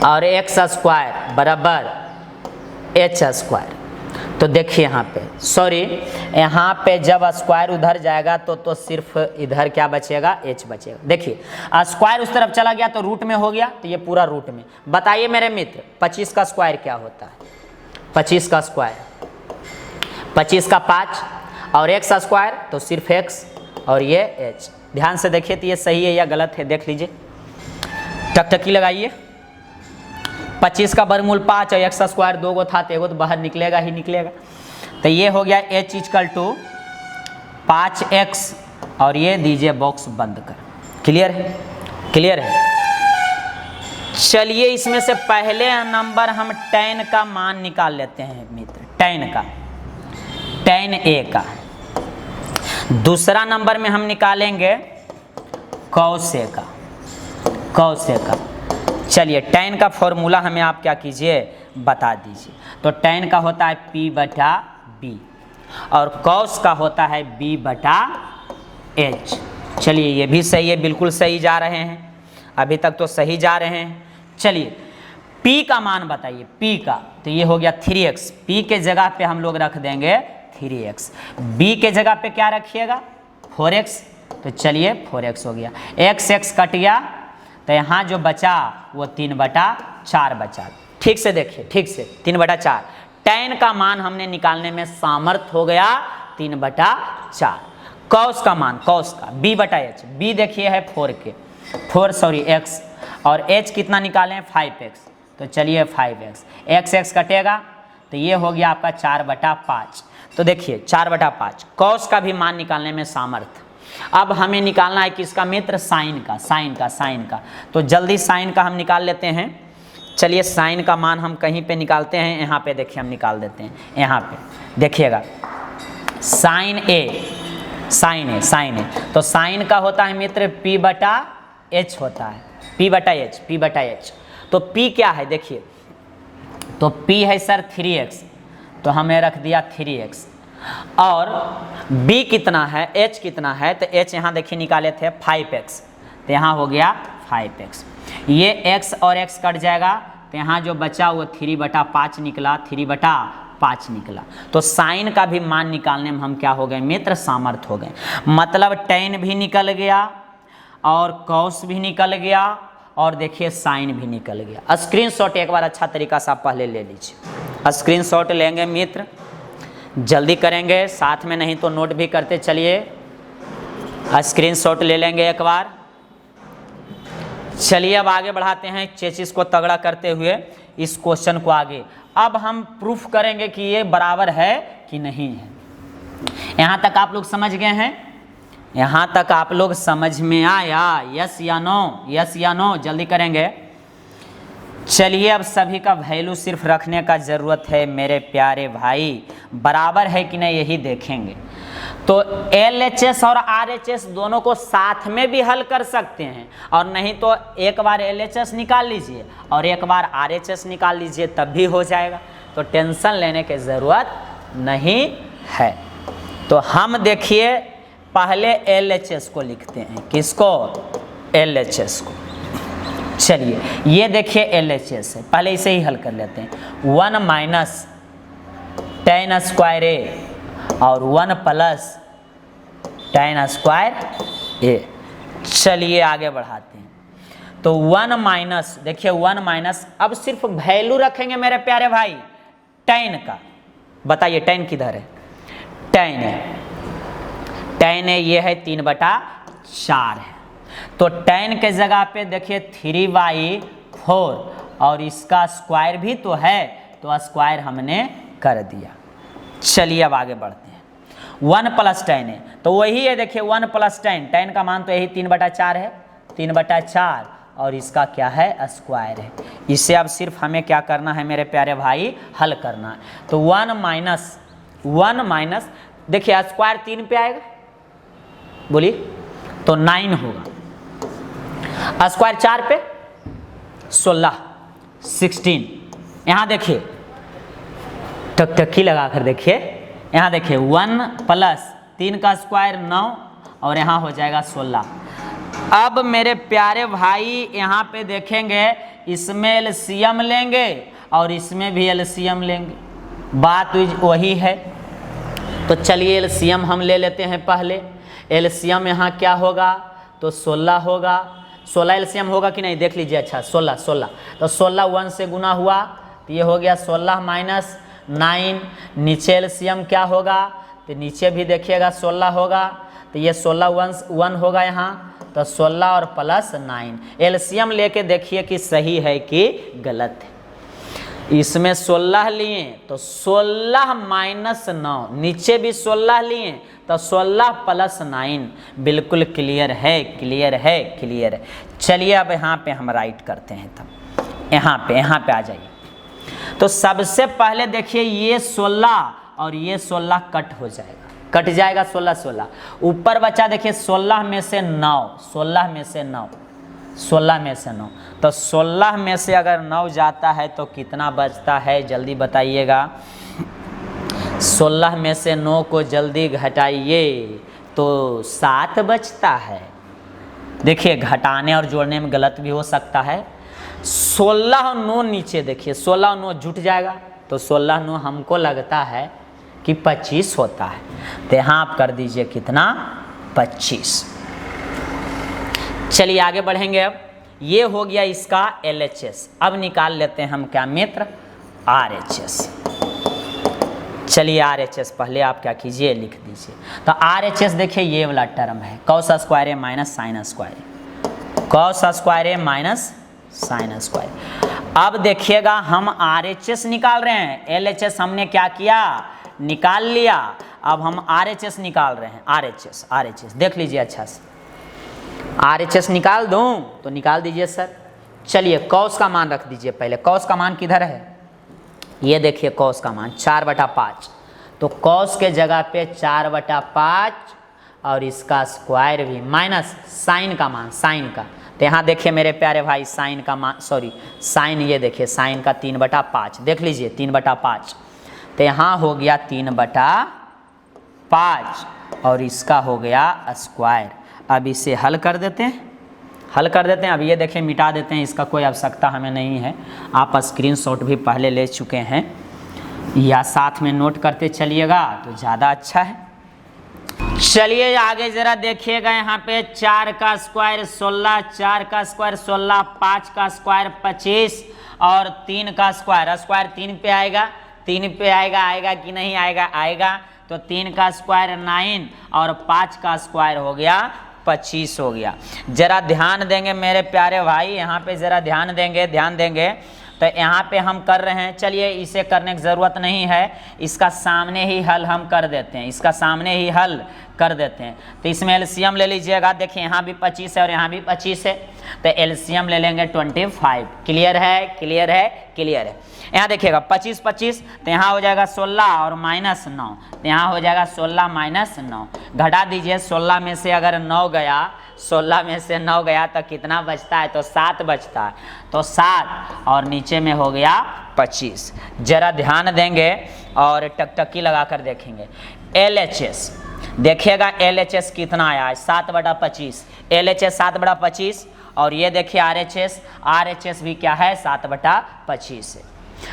S1: और x स्क्वायर बराबर h स्क्वायर। तो देखिए यहाँ पे, सॉरी यहाँ पे जब स्क्वायर उधर जाएगा तो सिर्फ इधर क्या बचेगा? h बचेगा। देखिए स्क्वायर उस तरफ चला गया तो रूट में हो गया, तो ये पूरा रूट में। बताइए मेरे मित्र 25 का स्क्वायर क्या होता है? 25 का स्क्वायर 25 का 5, और x स्क्वायर तो सिर्फ x, और ये h। ध्यान से देखिए तो ये सही है या गलत है, देख लीजिए, टकटकी लगाइए। 25 का वर्गमूल 5 और x स्क्वायर 2 गो था, तो एगो तो बाहर निकलेगा ही निकलेगा। तो ये हो गया h इक्वल टू 5x, और ये दीजिए बॉक्स बंद कर। क्लियर है? क्लियर है? चलिए इसमें से पहले नंबर हम tan का मान निकाल लेते हैं मित्र, tan का, tan a का। दूसरा नंबर में हम निकालेंगे cos a का, cos a का। चलिए tan का फॉर्मूला हमें आप क्या कीजिए? बता दीजिए। तो tan का होता है p बटा b, और cos का होता है b बटा h। चलिए ये भी सही है, बिल्कुल सही जा रहे हैं, अभी तक तो सही जा रहे हैं। चलिए p का मान बताइए, p का, तो ये हो गया 3x। p के जगह पे हम लोग रख देंगे 3x, b के जगह पे क्या रखिएगा? 4x। तो चलिए 4x हो गया, x कट गया, तो यहाँ जो बचा वो 3/4 बचा। ठीक से देखिए, ठीक से 3/4। tan का मान हमने निकालने में सामर्थ हो गया 3/4। cos का मान, cos का b/h, b देखिए है 4x, और h कितना निकालें? 5x। तो चलिए 5x, x कटेगा तो ये हो गया आपका 4/5। तो देखिए 4/5, cos का भी मान निकालने में सामर्थ। अब हमें निकालना है किसका मित्र? साइन का, साइन का, साइन का। तो जल्दी साइन का हम निकाल लेते हैं। चलिए साइन का मान हम कहीं पे निकालते हैं, यहाँ पे देखिए हम निकाल देते हैं। यहाँ पे देखिएगा साइन ए, साइन ए, साइन ए। तो साइन का होता है मित्र p/h होता है, p/h, p/h। तो p क्या है देखिए, तो p है सर 3x, तो हमने रख दिया 3x, और b कितना है? h कितना है? तो h यहाँ देखिए निकाले थे 5x, तो यहाँ हो गया 5x। ये x और x कट जाएगा, तो यहाँ जो बचा वो 3/5 निकला, 3/5 निकला। तो साइन का भी मान निकालने में हम क्या हो गए मित्र? सामर्थ हो गए। मतलब tan भी निकल गया, और कॉस भी निकल गया और देखिए साइन भी निकल गया। स्क्रीनशॉट एक बार अच्छा तरीका से आप पहले ले लीजिए। स्क्रीनशॉट लेंगे मित्र, जल्दी करेंगे, साथ में नहीं तो नोट भी करते चलिए। स्क्रीनशॉट ले लेंगे एक बार। चलिए अब आगे बढ़ाते हैं चेसिस को तगड़ा करते हुए इस क्वेश्चन को आगे। अब हम प्रूफ करेंगे कि ये बराबर है कि नहीं है। यहाँ तक आप लोग समझ गए हैं? यहाँ तक आप लोग समझ में आया? यस या नो? यस या नो? जल्दी करेंगे। चलिए अब सभी का वैल्यू सिर्फ रखने का ज़रूरत है मेरे प्यारे भाई, बराबर है कि नहीं यही देखेंगे। तो LHS और RHS दोनों को साथ में भी हल कर सकते हैं, और नहीं तो एक बार LHS निकाल लीजिए और एक बार RHS निकाल लीजिए, तब भी हो जाएगा। तो टेंशन लेने की ज़रूरत नहीं है। तो हम देखिए पहले LHS को लिखते हैं। किसको? LHS को। चलिए ये देखिए LHS है, पहले इसे ही हल कर लेते हैं। 1 माइनस tan स्क्वायर ए और 1 प्लस tan स्क्वायर ए। चलिए आगे बढ़ाते हैं। तो 1 माइनस, देखिए 1 माइनस, अब सिर्फ वैल्यू रखेंगे मेरे प्यारे भाई tan का। बताइए tan किधर है? tan है, ये है 3/4 है। तो tan के जगह पे देखिए 3/4 और इसका स्क्वायर भी तो है, तो स्क्वायर हमने कर दिया। चलिए अब आगे बढ़ते हैं। 1 प्लस tan है, तो वही है, देखिए 1 प्लस tan का मान तो यही 3/4 है, 3/4 और इसका क्या है? स्क्वायर है। इसे अब सिर्फ हमें क्या करना है मेरे प्यारे भाई? हल करना है। तो 1 माइनस देखिए स्क्वायर 3 पे आएगा, बोलिए, तो 9 होगा। स्क्वायर 4 पे 16 यहाँ देखिए टकटकी लगा कर देखिए, यहाँ देखिए 1 प्लस 3 का स्क्वायर 9 और यहाँ हो जाएगा 16। अब मेरे प्यारे भाई यहाँ पे देखेंगे, इसमें एलसीएम लेंगे और इसमें भी एलसीएम लेंगे, बात वही है। तो चलिए एलसीएम हम ले लेते हैं पहले। एलसीएम यहाँ क्या होगा? तो 16 होगा। 16 एलसीएम होगा कि नहीं देख लीजिए। अच्छा 16 तो 16 1 से गुना हुआ तो ये हो गया 16 माइनस 9। नीचे एलसीएम क्या होगा? तो नीचे भी देखिएगा 16 होगा, तो ये 16 1 होगा यहाँ, तो 16 और प्लस 9। एलसीएम लेके देखिए कि सही है कि गलत है। इसमें 16 लिए तो 16 माइनस 9, नीचे भी 16 लिए तो 16 प्लस 9। बिल्कुल क्लियर है, क्लियर है, क्लियर है। चलिए अब यहाँ पे हम राइट करते हैं। तब यहाँ पे आ जाइए। तो सबसे पहले देखिए ये 16 और ये 16 कट हो जाएगा, कट जाएगा 16। ऊपर बचा देखिए 16 में से 9, 16 में से 9, 16 में से 9। तो 16 में से अगर 9 जाता है तो कितना बचता है? जल्दी बताइएगा। 16 में से 9 को जल्दी घटाइए तो 7 बचता है। देखिए घटाने और जोड़ने में गलत भी हो सकता है। 16 और 9 नीचे देखिए, 16 और 9 जुट जाएगा, तो 16 9 हमको लगता है कि 25 होता है। तो यहाँ आप कर दीजिए कितना? 25। चलिए आगे बढ़ेंगे। अब ये हो गया इसका LHS। अब निकाल लेते हैं हम क्या मित्र? RHS। चलिए RHS पहले आप क्या कीजिए? लिख दीजिए। तो RHS देखिए ये वाला टर्म है, cos स्क्वायर ए माइनस साइन स्क्वायर ए, cos स्क्वायर ए माइनस साइन स्क्वायर। अब देखिएगा हम RHS निकाल रहे हैं, LHS हमने क्या किया? निकाल लिया। अब हम RHS निकाल रहे हैं। RHS देख लीजिए अच्छा से। RHS निकाल दूं तो निकाल दीजिए सर। चलिए cos का मान रख दीजिए पहले। cos का मान किधर है? ये देखिए cos का मान 4/5। तो cos के जगह पे 4/5 और इसका स्क्वायर भी माइनस साइन का मान, साइन का। तो यहाँ देखिए मेरे प्यारे भाई साइन का मान, सॉरी साइन, ये देखिए साइन का 3/5 देख लीजिए, 3/5। तो यहाँ हो गया 3/5 और इसका हो गया स्क्वायर। अब इसे हल कर देते हैं, अब ये देखें मिटा देते हैं, इसका कोई आवश्यकता हमें नहीं है। आप स्क्रीनशॉट भी पहले ले चुके हैं या साथ में नोट करते चलिएगा तो ज़्यादा अच्छा है। चलिए आगे जरा देखिएगा, यहाँ पे 4 का स्क्वायर 16, 4 का स्क्वायर 16, 5 का स्क्वायर 25 और 3 का स्क्वायर, स्क्वायर 3 पे आएगा, 3 पे आएगा, आएगा कि नहीं आएगा, आएगा। तो 3 का स्क्वायर 9 और 5 का स्क्वायर हो गया 25 हो गया। जरा ध्यान देंगे मेरे प्यारे भाई, यहाँ पे जरा ध्यान देंगे तो यहाँ पे हम कर रहे हैं। चलिए इसे करने की ज़रूरत नहीं है, इसका सामने ही हल हम कर देते हैं, इसका सामने ही हल कर देते हैं। तो इसमें एलसीएम ले लीजिएगा, देखिए यहाँ भी 25 है और यहाँ भी 25 है, तो एलसीएम ले लेंगे 25। क्लियर है, क्लियर है, क्लियर है। यहाँ देखिएगा 25 25, तो यहाँ हो जाएगा 16 और -9, तो यहाँ हो जाएगा 16 -9। घटा दीजिए, 16 में से अगर 9 गया, 16 में से 9 गया तो कितना बचता है, तो 7 बचता है, तो 7 और नीचे में हो गया 25। जरा ध्यान देंगे और टकटकी लगा कर देखेंगे। LHS देखिएगा, LHS कितना आया है, 7/25, LHS 7/25 और ये देखिए RHS भी क्या है, 7/25 है।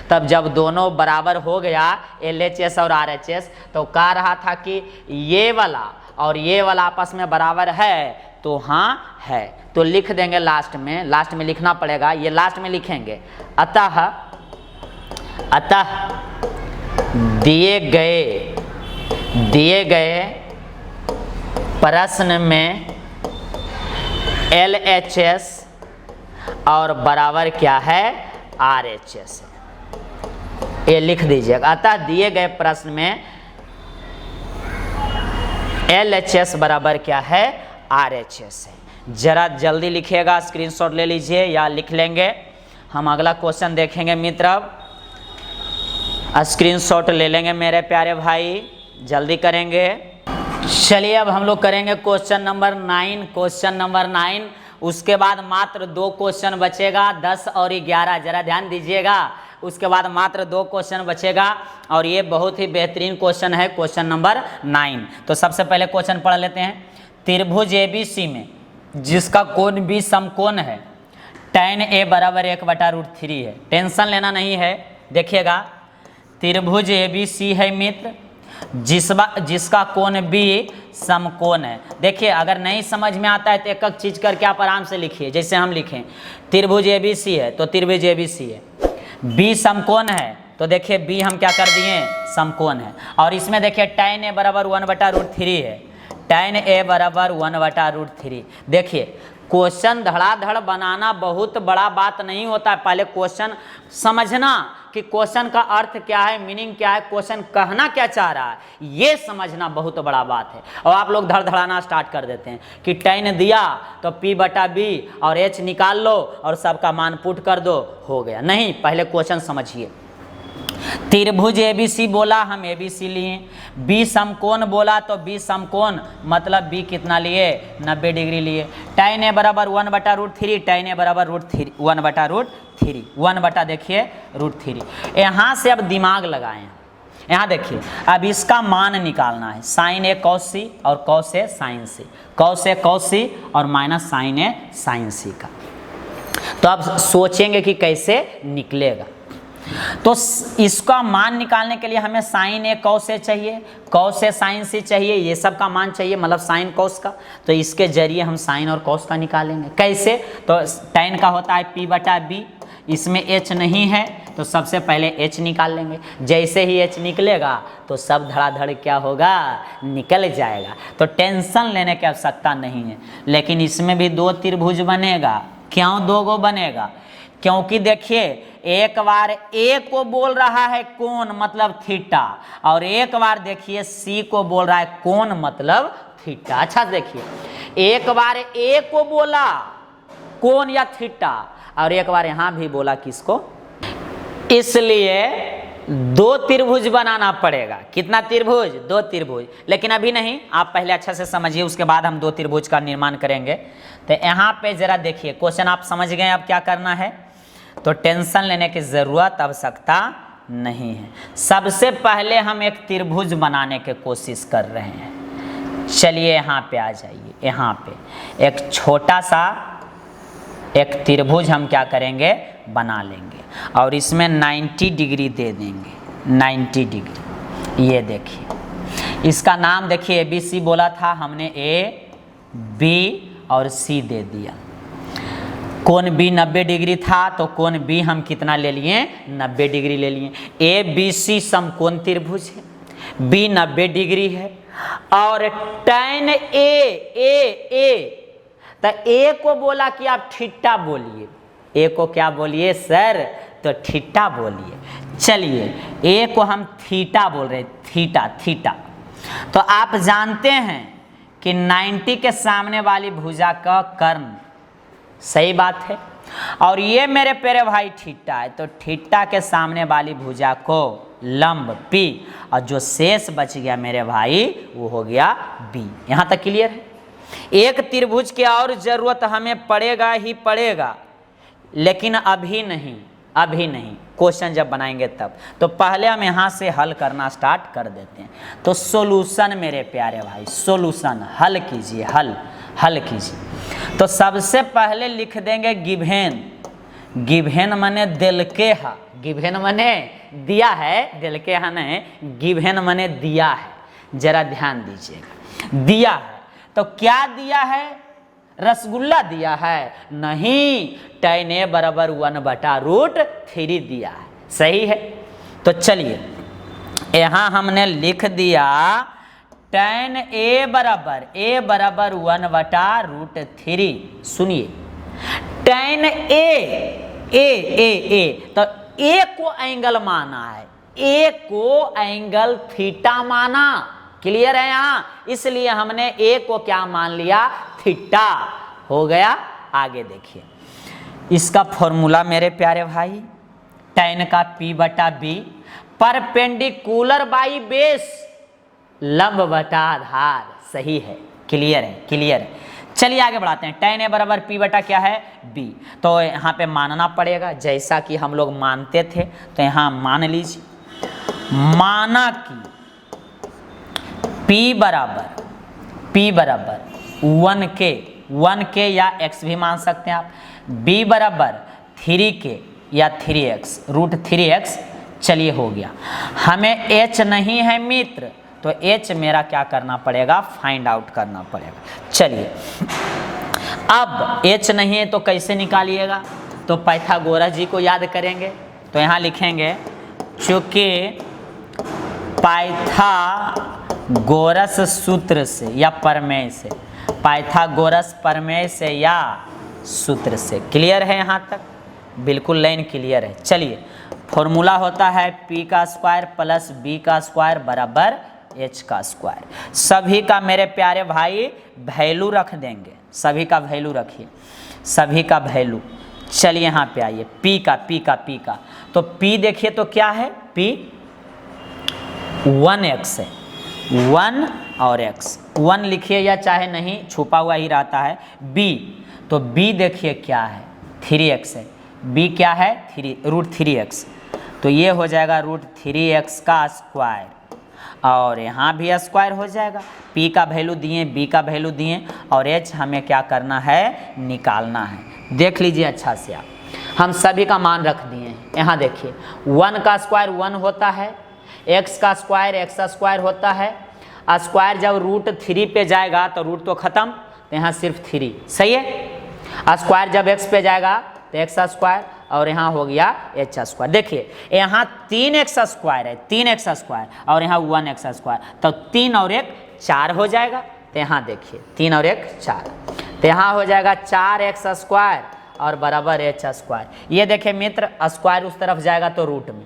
S1: तब जब दोनों बराबर हो गया LHS और RHS, तो कह रहा था कि ये वाला और ये वाला आपस में बराबर है, तो हाँ है, तो लिख देंगे लास्ट में लिखना पड़ेगा, ये लास्ट में लिखेंगे। अतः दिए गए प्रश्न में LHS और बराबर क्या है, RHS है, ये लिख दीजिएगा। अतः दिए गए प्रश्न में LHS बराबर क्या है, RHS है। जरा जल्दी लिखिएगा, स्क्रीनशॉट ले लीजिए या लिख लेंगे। हम अगला क्वेश्चन देखेंगे मित्र, स्क्रीनशॉट ले लेंगे मेरे प्यारे भाई, जल्दी करेंगे। चलिए अब हम लोग करेंगे क्वेश्चन नंबर 9। उसके बाद मात्र 2 क्वेश्चन बचेगा, 10 और 11। जरा ध्यान दीजिएगा, उसके बाद मात्र 2 क्वेश्चन बचेगा और ये बहुत ही बेहतरीन क्वेश्चन है, क्वेश्चन नंबर 9। तो सबसे पहले क्वेश्चन पढ़ लेते हैं। त्रिभुज ABC में जिसका कोण B समकोण है, tan A बराबर 1/√3 है। टेंशन लेना नहीं है, देखिएगा त्रिभुज ABC है मित्र, जिसका कोण B समकोण है। देखिए अगर नहीं समझ में आता है तो एक एक चीज करके आप आराम से लिखिए। जैसे हम लिखें त्रिभुज ABC है, तो त्रिभुज ABC है, B समकोण है, तो देखिए B हम क्या कर दिए, समकोण है। और इसमें देखिए tan A बराबर 1/√3 है, tan A बराबर 1/√3। देखिए क्वेश्चन धड़ाधड़ बनाना बहुत बड़ा बात नहीं होता है, पहले क्वेश्चन समझना कि क्वेश्चन का अर्थ क्या है, मीनिंग क्या है, क्वेश्चन कहना क्या चाह रहा है, ये समझना बहुत बड़ा बात है। और आप लोग धड़धड़ाना स्टार्ट कर देते हैं कि tan दिया तो P/B और H निकाल लो और सबका मान पुट कर दो, हो गया। नहीं, पहले क्वेश्चन समझिए। त्रिभुज ABC बोला, हम ABC लिए। B समकोण बोला तो B समकोण मतलब B कितना लिए, 90 डिग्री लिए। tan A बराबर 1/√3, tan A बराबर √1/√3, 1 देखिए √3। यहाँ से अब दिमाग लगाएं, यहाँ देखिए अब इसका मान निकालना है, sin A cos C और cos A sin C, cos A cos C और minus sin A sin C का। तो अब सोचेंगे कि कैसे निकलेगा। तो इसका मान निकालने के लिए हमें sin A cos A चाहिए, cos A sin C चाहिए, ये सब का मान चाहिए, मतलब sin cos का। तो इसके जरिए हम sin और cos का निकालेंगे। कैसे, तो tan का होता है P/B, इसमें H नहीं है तो सबसे पहले H निकाल लेंगे। जैसे ही H निकलेगा तो सब धड़ाधड़ क्या होगा, निकल जाएगा। तो टेंशन लेने की आवश्यकता नहीं है। लेकिन इसमें भी 2 त्रिभुज बनेगा। क्यों 2 गो बनेगा, क्योंकि देखिए एक बार A को बोल रहा है कोण मतलब थीटा, और एक बार देखिए C को बोल रहा है कोण मतलब थीटा। अच्छा देखिए एक बार A को बोला कोण या थीटा और एक बार यहाँ भी बोला किसको, इसलिए 2 त्रिभुज बनाना पड़ेगा। कितना त्रिभुज, 2 त्रिभुज। लेकिन अभी नहीं, आप पहले अच्छा से समझिए, उसके बाद हम 2 त्रिभुज का निर्माण करेंगे। तो यहाँ पे जरा देखिए क्वेश्चन आप समझ गए अब क्या करना है, तो टेंशन लेने की जरूरत आवश्यकता नहीं है। सबसे पहले हम एक त्रिभुज बनाने की कोशिश कर रहे हैं। चलिए यहाँ पे आ जाइए, यहाँ पे एक छोटा सा एक त्रिभुज हम क्या करेंगे, बना लेंगे और इसमें 90 डिग्री दे देंगे, 90 डिग्री। ये देखिए इसका नाम देखिए ABC बोला था हमने, A B और C दे दिया। कोण B 90 डिग्री था तो कोण B हम कितना ले लिए, 90 डिग्री ले लिए। ABC समकोण त्रिभुज है, B 90 डिग्री है और tan A तो A को बोला कि आप थीटा बोलिए, A को क्या बोलिए सर, तो थीटा बोलिए। चलिए A को हम थीटा बोल रहे, थीटा। तो आप जानते हैं कि 90 के सामने वाली भुजा का कर्ण, सही बात है, और ये मेरे प्यारे भाई थीटा है, तो थीटा के सामने वाली भुजा को लंब P और जो शेष बच गया मेरे भाई वो हो गया B। यहाँ तक क्लियर है। एक त्रिभुज की और जरूरत हमें पड़ेगा ही पड़ेगा, लेकिन अभी नहीं, क्वेश्चन जब बनाएंगे तब। तो पहले हम यहाँ से हल करना स्टार्ट कर देते हैं। तो सॉल्यूशन मेरे प्यारे भाई, सॉल्यूशन हल कीजिए, हल कीजिए। तो सबसे पहले लिख देंगे गिवेन मने दिलके हा, गिवेन मने दिया है, दिलके हा नहीं, गिवेन मने दिया है। जरा ध्यान दीजिएगा, दिया है तो क्या दिया है, रसगुल्ला दिया है, नहीं, tan A बराबर 1/√3 दिया है, सही है। तो चलिए यहाँ हमने लिख दिया tan A बराबर 1/√3। सुनिए tan A तो A को एंगल माना है, A को एंगल थीटा माना, क्लियर है यहाँ, इसलिए हमने A को क्या मान लिया, थीटा हो गया। आगे देखिए इसका फॉर्मूला मेरे प्यारे भाई, tan का P/B परपेंडिकुलर बाई बेस, लंब बटा आधार, सही है, क्लियर है। चलिए आगे बढ़ाते हैं। tan A बराबर P/ क्या है, B। तो यहाँ पे मानना पड़ेगा, जैसा कि हम लोग मानते थे, तो यहाँ मान लीजिए, माना कि P बराबर 1K या X भी मान सकते हैं आप, B बराबर 3K या 3X √3X। चलिए हो गया। हमें H नहीं है मित्र, तो H मेरा क्या करना पड़ेगा, फाइंड आउट करना पड़ेगा। चलिए अब H नहीं है तो कैसे निकालिएगा, तो पाइथागोरस जी को याद करेंगे। तो यहाँ लिखेंगे चूंकि पाइथागोरस सूत्र से या प्रमेय से, पाइथागोरस प्रमेय से या सूत्र से, क्लियर है यहाँ तक, बिल्कुल लाइन क्लियर है। चलिए फॉर्मूला होता है P² प्लस B² बराबर H²। सभी का मेरे प्यारे भाई वैल्यू रख देंगे, सभी का वैल्यू रखिए, सभी का वैल्यू। चलिए यहाँ पे आइए, P का तो P देखिए तो क्या है, P 1x है, 1 और x, 1 लिखिए या चाहे नहीं, छुपा हुआ ही रहता है। B तो B देखिए क्या है, 3x है, B क्या है, √3x, तो ये हो जाएगा √3x², और यहाँ भी स्क्वायर हो जाएगा। P का वैल्यू दिए, B का वैल्यू दिए, और H हमें क्या करना है, निकालना है। देख लीजिए अच्छा से आप, हम सभी का मान रख दिए हैं। यहाँ देखिए 1 का स्क्वायर 1 होता है, x का स्क्वायर x² होता है, स्क्वायर जब √3 पे जाएगा तो रूट तो खत्म, तो यहाँ सिर्फ 3, सही है। स्क्वायर जब x पे जाएगा तो x², और यहाँ हो गया h²। देखिए यहाँ 3x² है, 3x² और यहाँ 1x², तो 3 और 1 4 हो जाएगा। तो यहाँ देखिए 3 और 1 4, तो यहाँ हो जाएगा 4x² और बराबर h²। ये देखिए मित्र, स्क्वायर उस तरफ जाएगा तो रूट में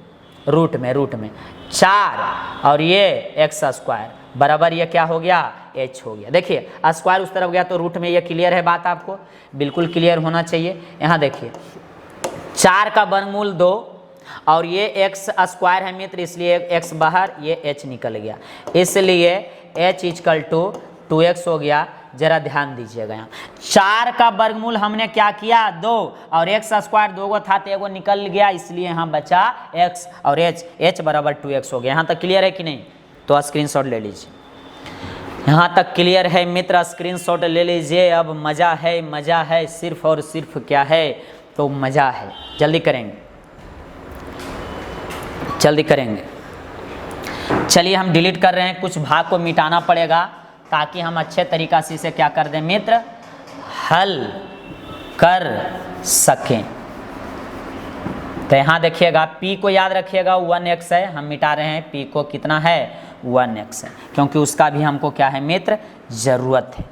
S1: 4 और ये x² बराबर ये क्या हो गया, h हो गया। देखिए स्क्वायर उस तरफ गया तो रूट में, ये क्लियर है बात, आपको बिल्कुल क्लियर होना चाहिए। यहाँ देखिए 4 का वर्गमूल 2 और ये x² है मित्र, इसलिए x बाहर, ये h निकल गया, इसलिए h = 2x हो गया। जरा ध्यान दीजिएगा, यहाँ 4 का वर्गमूल हमने क्या किया, 2, और x² 2 था तो एगो निकल गया, इसलिए यहाँ बचा x और h बराबर 2x हो गया। यहाँ तक क्लियर है कि नहीं, तो स्क्रीनशॉट ले लीजिए। यहाँ तक क्लियर है मित्र, स्क्रीनशॉट ले लीजिए। अब मज़ा है, सिर्फ और सिर्फ क्या है, तो मज़ा है। जल्दी करेंगे। चलिए हम डिलीट कर रहे हैं, कुछ भाग को मिटाना पड़ेगा ताकि हम अच्छे तरीक़ा से इसे क्या कर दें मित्र, हल कर सकें। तो यहाँ देखिएगा p को याद रखिएगा 1x है, हम मिटा रहे हैं, p को कितना है 1x है, क्योंकि उसका भी हमको क्या है मित्र ज़रूरत है।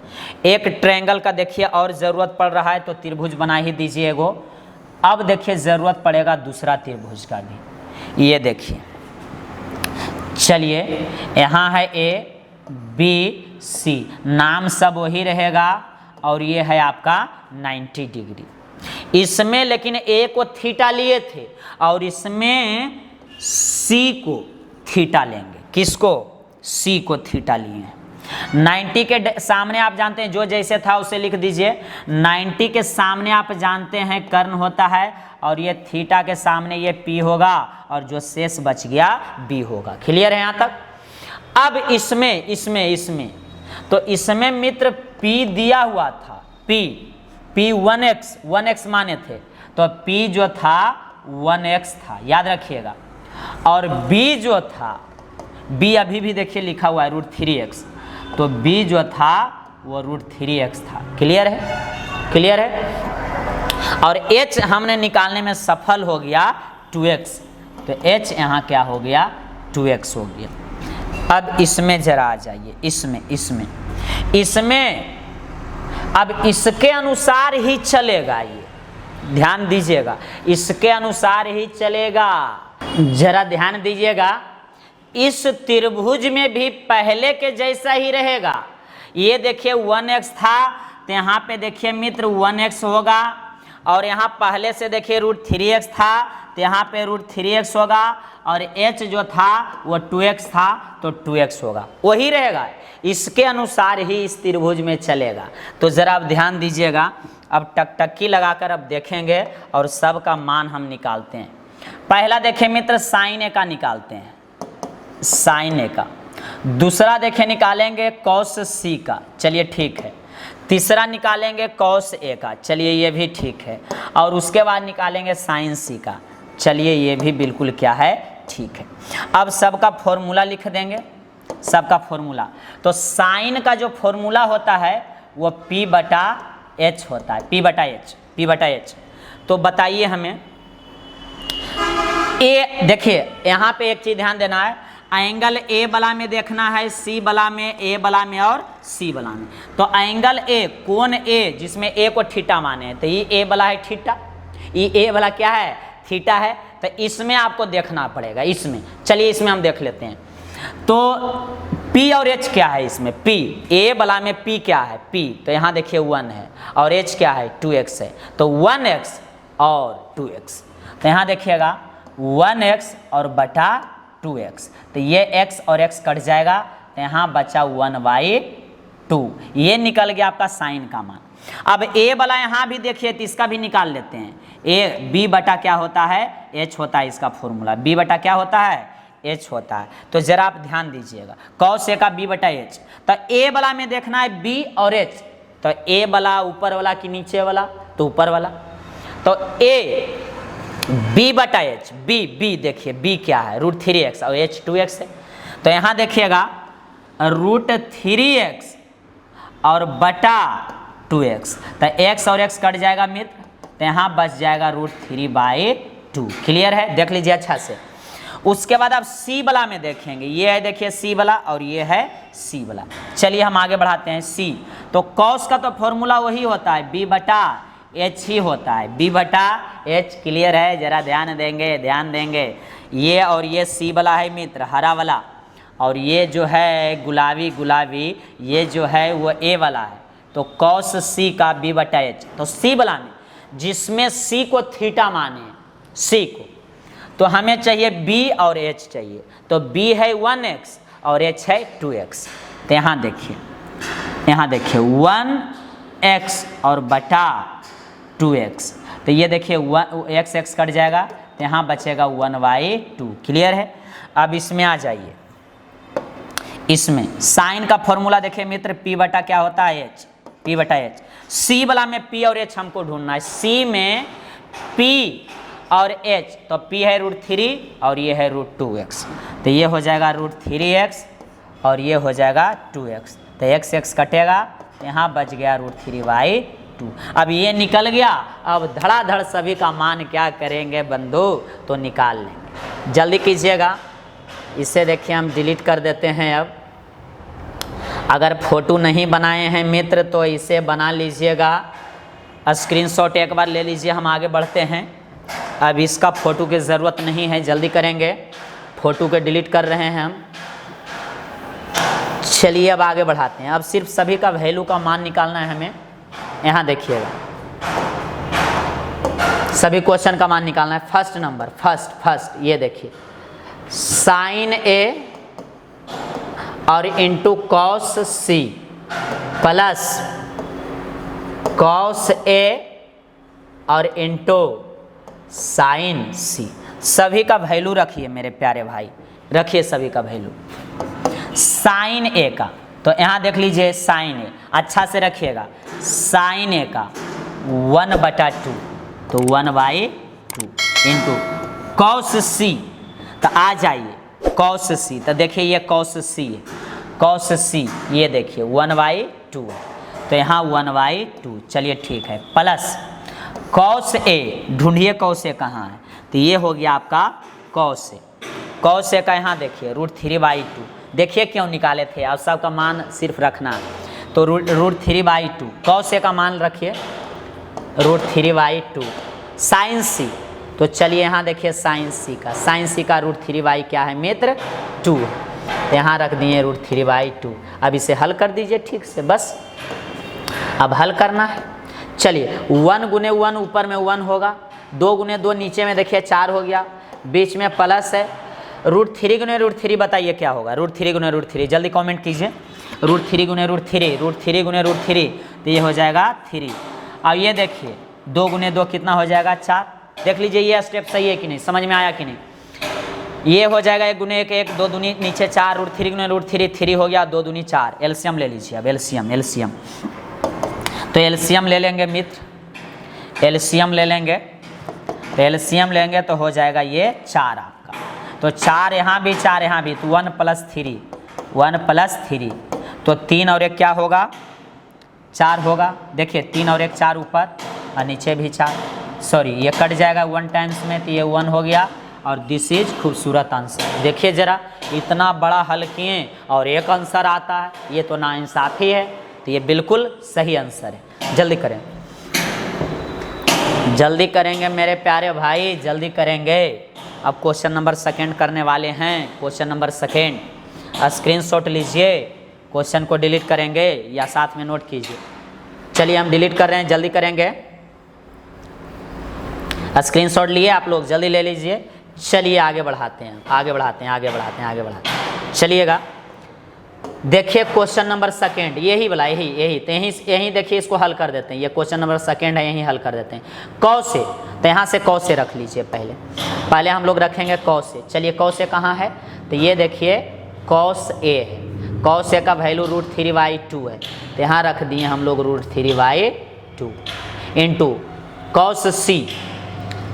S1: एक ट्रायंगल का देखिए और ज़रूरत पड़ रहा है तो त्रिभुज बना ही दीजिए एगो। अब देखिए ज़रूरत पड़ेगा दूसरा त्रिभुज का भी, ये देखिए, चलिए यहाँ है a b c, नाम सब वही रहेगा और ये है आपका 90 डिग्री। इसमें लेकिन a को थीटा लिए थे और इसमें c को थीटा लेंगे। किसको? c को थीटा लिए हैं। 90 के सामने आप जानते हैं जो जैसे था उसे लिख दीजिए। 90 के सामने आप जानते हैं कर्ण होता है और ये थीटा के सामने ये p होगा और जो शेष बच गया b होगा। क्लियर है यहाँ तक? अब इसमें तो इसमें मित्र p दिया हुआ था, p 1x माने थे, तो p जो था 1x था, याद रखिएगा। और b जो था, b अभी भी देखिए लिखा हुआ है √3x, तो b जो था वो √3x था। क्लियर है? क्लियर है? और h हमने निकालने में सफल हो गया 2x, तो h यहाँ क्या हो गया 2x हो गया। अब इसमें जरा आ जाइए, इसमें अब इसके अनुसार ही चलेगा, ये ध्यान दीजिएगा, इसके अनुसार ही चलेगा। जरा ध्यान दीजिएगा, इस त्रिभुज में भी पहले के जैसा ही रहेगा। ये देखिए 1x था तो यहाँ पे देखिए मित्र 1x होगा, और यहाँ पहले से देखिए √3x था तो यहाँ पे √3x होगा, और h जो था वो 2x था तो 2x होगा, वही रहेगा। इसके अनुसार ही इस त्रिभुज में चलेगा। तो ज़रा आप ध्यान दीजिएगा, अब टकटकी लगाकर अब देखेंगे और सब का मान हम निकालते हैं। पहला देखें मित्र साइन ए का निकालते हैं, साइन ए का। दूसरा देखें निकालेंगे कॉस सी का, चलिए ठीक है। तीसरा निकालेंगे कॉस ए का, चलिए ये भी ठीक है। और उसके बाद निकालेंगे साइन सी का, चलिए ये भी बिल्कुल क्या है ठीक है। अब सबका फॉर्मूला लिख देंगे, सबका फॉर्मूला। तो साइन का जो फॉर्मूला होता है वो p/h होता है, p/h। तो बताइए हमें, ए देखिए यहाँ पे एक चीज़ ध्यान देना है, एंगल ए बला में देखना है, सी बला में, ए बला में और सी बला में। तो एंगल ए, कोण ए जिसमें ए को थीटा माने हैं, तो ये ए बला है थीटा, ये ए बला क्या है थीटा है। तो इसमें आपको देखना पड़ेगा, इसमें चलिए इसमें हम देख लेते हैं। तो P और H क्या है इसमें, P A बला में P क्या है P, तो यहाँ देखिए 1 है, और H क्या है 2x है, तो 1x और 2x। तो यहाँ देखिएगा 1x और बटा 2x, तो ये x और x कट जाएगा, तो यहाँ बचा 1/2, ये निकल गया आपका साइन का मान। अब a वाला यहाँ भी देखिए तो इसका भी निकाल लेते हैं। a b बटा क्या होता है h होता है, इसका फॉर्मूला b बटा क्या होता है h होता है। तो जरा आप ध्यान दीजिएगा, cos a का b/h, तो a वाला में देखना है b और h, तो a वाला ऊपर वाला कि नीचे वाला, तो ऊपर वाला। तो a b/h, b देखिए b क्या है √3x और h 2x है। तो यहाँ देखिएगा √3x और बटा 2x, तो x और x कट जाएगा मित्र, तो यहाँ बच जाएगा √3/2। क्लियर है, देख लीजिए अच्छा से। उसके बाद आप c वाला में देखेंगे, ये है देखिए c वाला और ये है c वाला। चलिए हम आगे बढ़ाते हैं c। तो cos का तो फॉर्मूला वही होता है b/h ही होता है, b/h। क्लियर है, जरा ध्यान देंगे। ये और ये c वाला है मित्र हरा वाला, और ये जो है गुलाबी ये जो है वो a वाला है। तो cos c का b/h, तो c वाला में जिसमें c को थीटा माने, c को, तो हमें चाहिए b और h चाहिए। तो b है 1x और h है 2x। तो यहाँ देखिए 1x और बटा 2x, तो ये देखिए x कट जाएगा, तो यहाँ बचेगा 1/2। क्लियर है। अब इसमें आ जाइए, इसमें साइन का फॉर्मूला देखिए मित्र p बटा क्या होता है h, p/h। c वाला में p और h हमको ढूंढना है, c में p और h, तो p है √3 और ये है √2x, तो ये हो जाएगा √3x और ये हो जाएगा 2x, तो x कटेगा, यहाँ बच गया √3/2। अब ये निकल गया, अब धड़ाधड़ सभी का मान क्या करेंगे बंधु, तो निकाल लेंगे। जल्दी कीजिएगा, इसे देखिए हम डिलीट कर देते हैं। अब अगर फोटो नहीं बनाए हैं मित्र तो इसे बना लीजिएगा, स्क्रीनशॉट एक बार ले लीजिए। हम आगे बढ़ते हैं, अब इसका फ़ोटो की ज़रूरत नहीं है, जल्दी करेंगे, फ़ोटो को डिलीट कर रहे हैं हम। चलिए अब आगे बढ़ाते हैं। अब सिर्फ सभी का वैल्यू का मान निकालना है हमें। यहाँ देखिएगा, सभी क्वेश्चन का मान निकालना है। फर्स्ट नंबर, फर्स्ट ये देखिए, साइन ए और into cos C plus cos A और इंटू साइन सी। सभी का वैल्यू रखिए मेरे प्यारे भाई, रखिए सभी का वैल्यू। साइन ए का, तो यहाँ देख लीजिए साइन ए, अच्छा से रखिएगा, साइन ए का 1/2, तो 1/2 इंटू कॉस सी, तो आ जाइए कॉस सी, तो देखिए ये कॉस सी है, कॉस सी ये देखिए 1/2 है, तो यहाँ 1/2, चलिए ठीक है, प्लस कॉस ए, ढूंढिए कॉस ए कहाँ है, तो ये हो गया आपका कॉस ए। कॉस ए का यहाँ देखिए √3/2, देखिए क्यों निकाले थे, अब सबका मान सिर्फ रखना है, तो √3/2 कॉस ए का मान रखिए √3/2। साइन सी, तो चलिए यहाँ देखिए साइन सी का √3/, क्या है मित्र 2, यहाँ रख दिए √3/2। अब इसे हल कर दीजिए ठीक से, बस अब हल करना है। चलिए 1 गुने 1 ऊपर में 1 होगा, 2 गुने 2 नीचे में देखिए 4 हो गया, बीच में प्लस है, √3 गुने √3 बताइए क्या होगा, √3 गुने √3, जल्दी कमेंट कीजिए, √3 गुने √3, √3 गुने √3, तो ये हो जाएगा 3। अब ये देखिए 2 गुने 2 कितना हो जाएगा 4, देख लीजिए ये स्टेप सही है कि नहीं, समझ में आया कि नहीं। ये हो जाएगा 1 गुने 1 1, 2 दूनी नीचे 4, √3 गुने √3 3 हो गया, 2 दूनी 4, एलसीएम ले लीजिए। अब एलसीएम तो एलसीएम ले लेंगे मित्र, एलसीएम ले लेंगे, तो एलसीएम लेंगे तो हो जाएगा ये 4 आपका, तो 4 यहाँ भी 4 यहाँ भी, तो 1 + 3, तो 3 और 1 क्या होगा 4 होगा, देखिए 3 और 1 4 ऊपर और नीचे भी 4, सॉरी ये कट जाएगा 1 टाइम्स में, तो ये 1 हो गया, और दिस इज खूबसूरत आंसर। देखिए जरा, इतना बड़ा हल किए और एक आंसर आता है, ये तो नाइंसाफ़ी है, तो ये बिल्कुल सही आंसर है। जल्दी करें, जल्दी करेंगे मेरे प्यारे भाई, जल्दी करेंगे। अब क्वेश्चन नंबर 2 करने वाले हैं, क्वेश्चन नंबर 2, स्क्रीनशॉट लीजिए, क्वेश्चन को डिलीट करेंगे या साथ में नोट कीजिए। चलिए हम डिलीट कर रहे हैं, जल्दी करेंगे, स्क्रीनशॉट लिए आप लोग, जल्दी ले लीजिए। चलिए आगे बढ़ाते हैं, चलिएगा। देखिए क्वेश्चन नंबर 2, यही वाला, यही देखिए, इसको हल कर देते हैं, ये क्वेश्चन नंबर 2 है, यही हल कर देते हैं। कॉस ए, तो यहाँ से कॉस ए रख लीजिए, पहले हम लोग रखेंगे कॉस ए। चलिए कॉस ए कहाँ है, तो ये देखिए कॉस ए है, कॉस ए का वैल्यू √3/2 है, तो यहाँ रख दिए हम लोग √3/2 इंटू कॉस सी।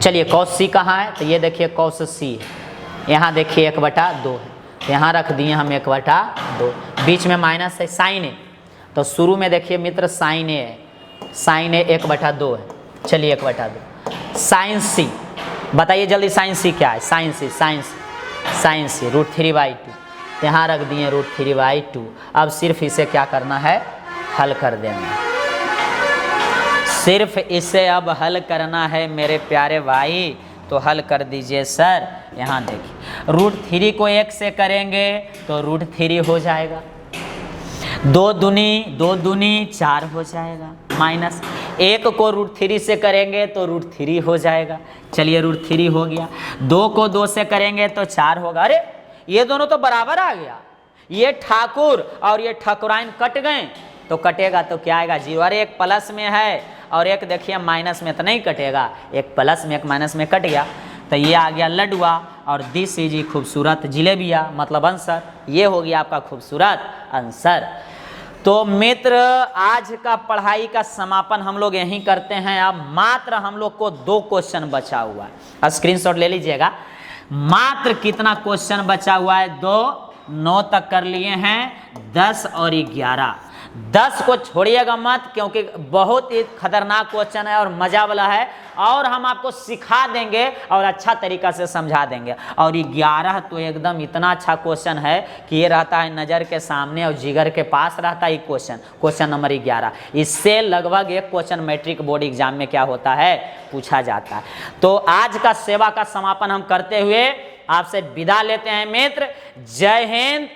S1: चलिए कॉस सी कहाँ है, तो ये देखिए कॉस सी है, यहाँ देखिए 1/2 है, तो यहाँ रख दिए हम 1/2, बीच में माइनस है, साइन ए, तो शुरू में देखिए मित्र साइन ए है, साइन ए 1/2 है, चलिए 1/2। साइन सी बताइए जल्दी, साइन सी क्या है, साइन सी √3/2, तो यहाँ रख दिए √3/2। अब सिर्फ इसे क्या करना है, हल कर देना, सिर्फ इसे अब हल करना है मेरे प्यारे भाई, तो हल कर दीजिए सर। यहाँ देखिए √3 को 1 से करेंगे तो √3 हो जाएगा, 2 दूनी 4 हो जाएगा, माइनस 1 को √3 से करेंगे तो √3 हो जाएगा, चलिए √3 हो गया। 2 को 2 से करेंगे तो 4 होगा, अरे ये दोनों तो बराबर आ गया, ये ठाकुर और ये ठाकुराइन कट गए, तो कटेगा तो क्या आएगा 0, अरे एक प्लस में है और एक देखिए माइनस में, तो नहीं कटेगा, एक प्लस में एक माइनस में कट गया, तो ये आ गया लडुआ, और दिस इज खूबसूरत जिलेबिया, मतलब आंसर ये हो गया आपका खूबसूरत आंसर। तो मित्र आज का पढ़ाई का समापन हम लोग यहीं करते हैं। अब मात्र हम लोग को 2 क्वेश्चन बचा हुआ है, स्क्रीनशॉट ले लीजिएगा। मात्र कितना क्वेश्चन बचा हुआ है? 2, 9 तक कर लिए हैं, 10 और 11। 10 को छोड़िएगा मत, क्योंकि बहुत ही खतरनाक क्वेश्चन है और मजा वाला है, और हम आपको सिखा देंगे और अच्छा तरीका से समझा देंगे। और 11 तो एकदम इतना अच्छा क्वेश्चन है कि ये रहता है नज़र के सामने और जिगर के पास रहता है क्वेश्चन नंबर 11। इससे लगभग एक क्वेश्चन मैट्रिक बोर्ड एग्जाम में क्या होता है, पूछा जाता है। तो आज का सेवा का समापन हम करते हुए आपसे विदा लेते हैं मित्र। जय हिंद,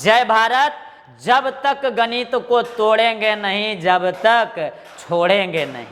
S1: जय भारत। जब तक गणित को तोड़ेंगे नहीं, जब तक छोड़ेंगे नहीं।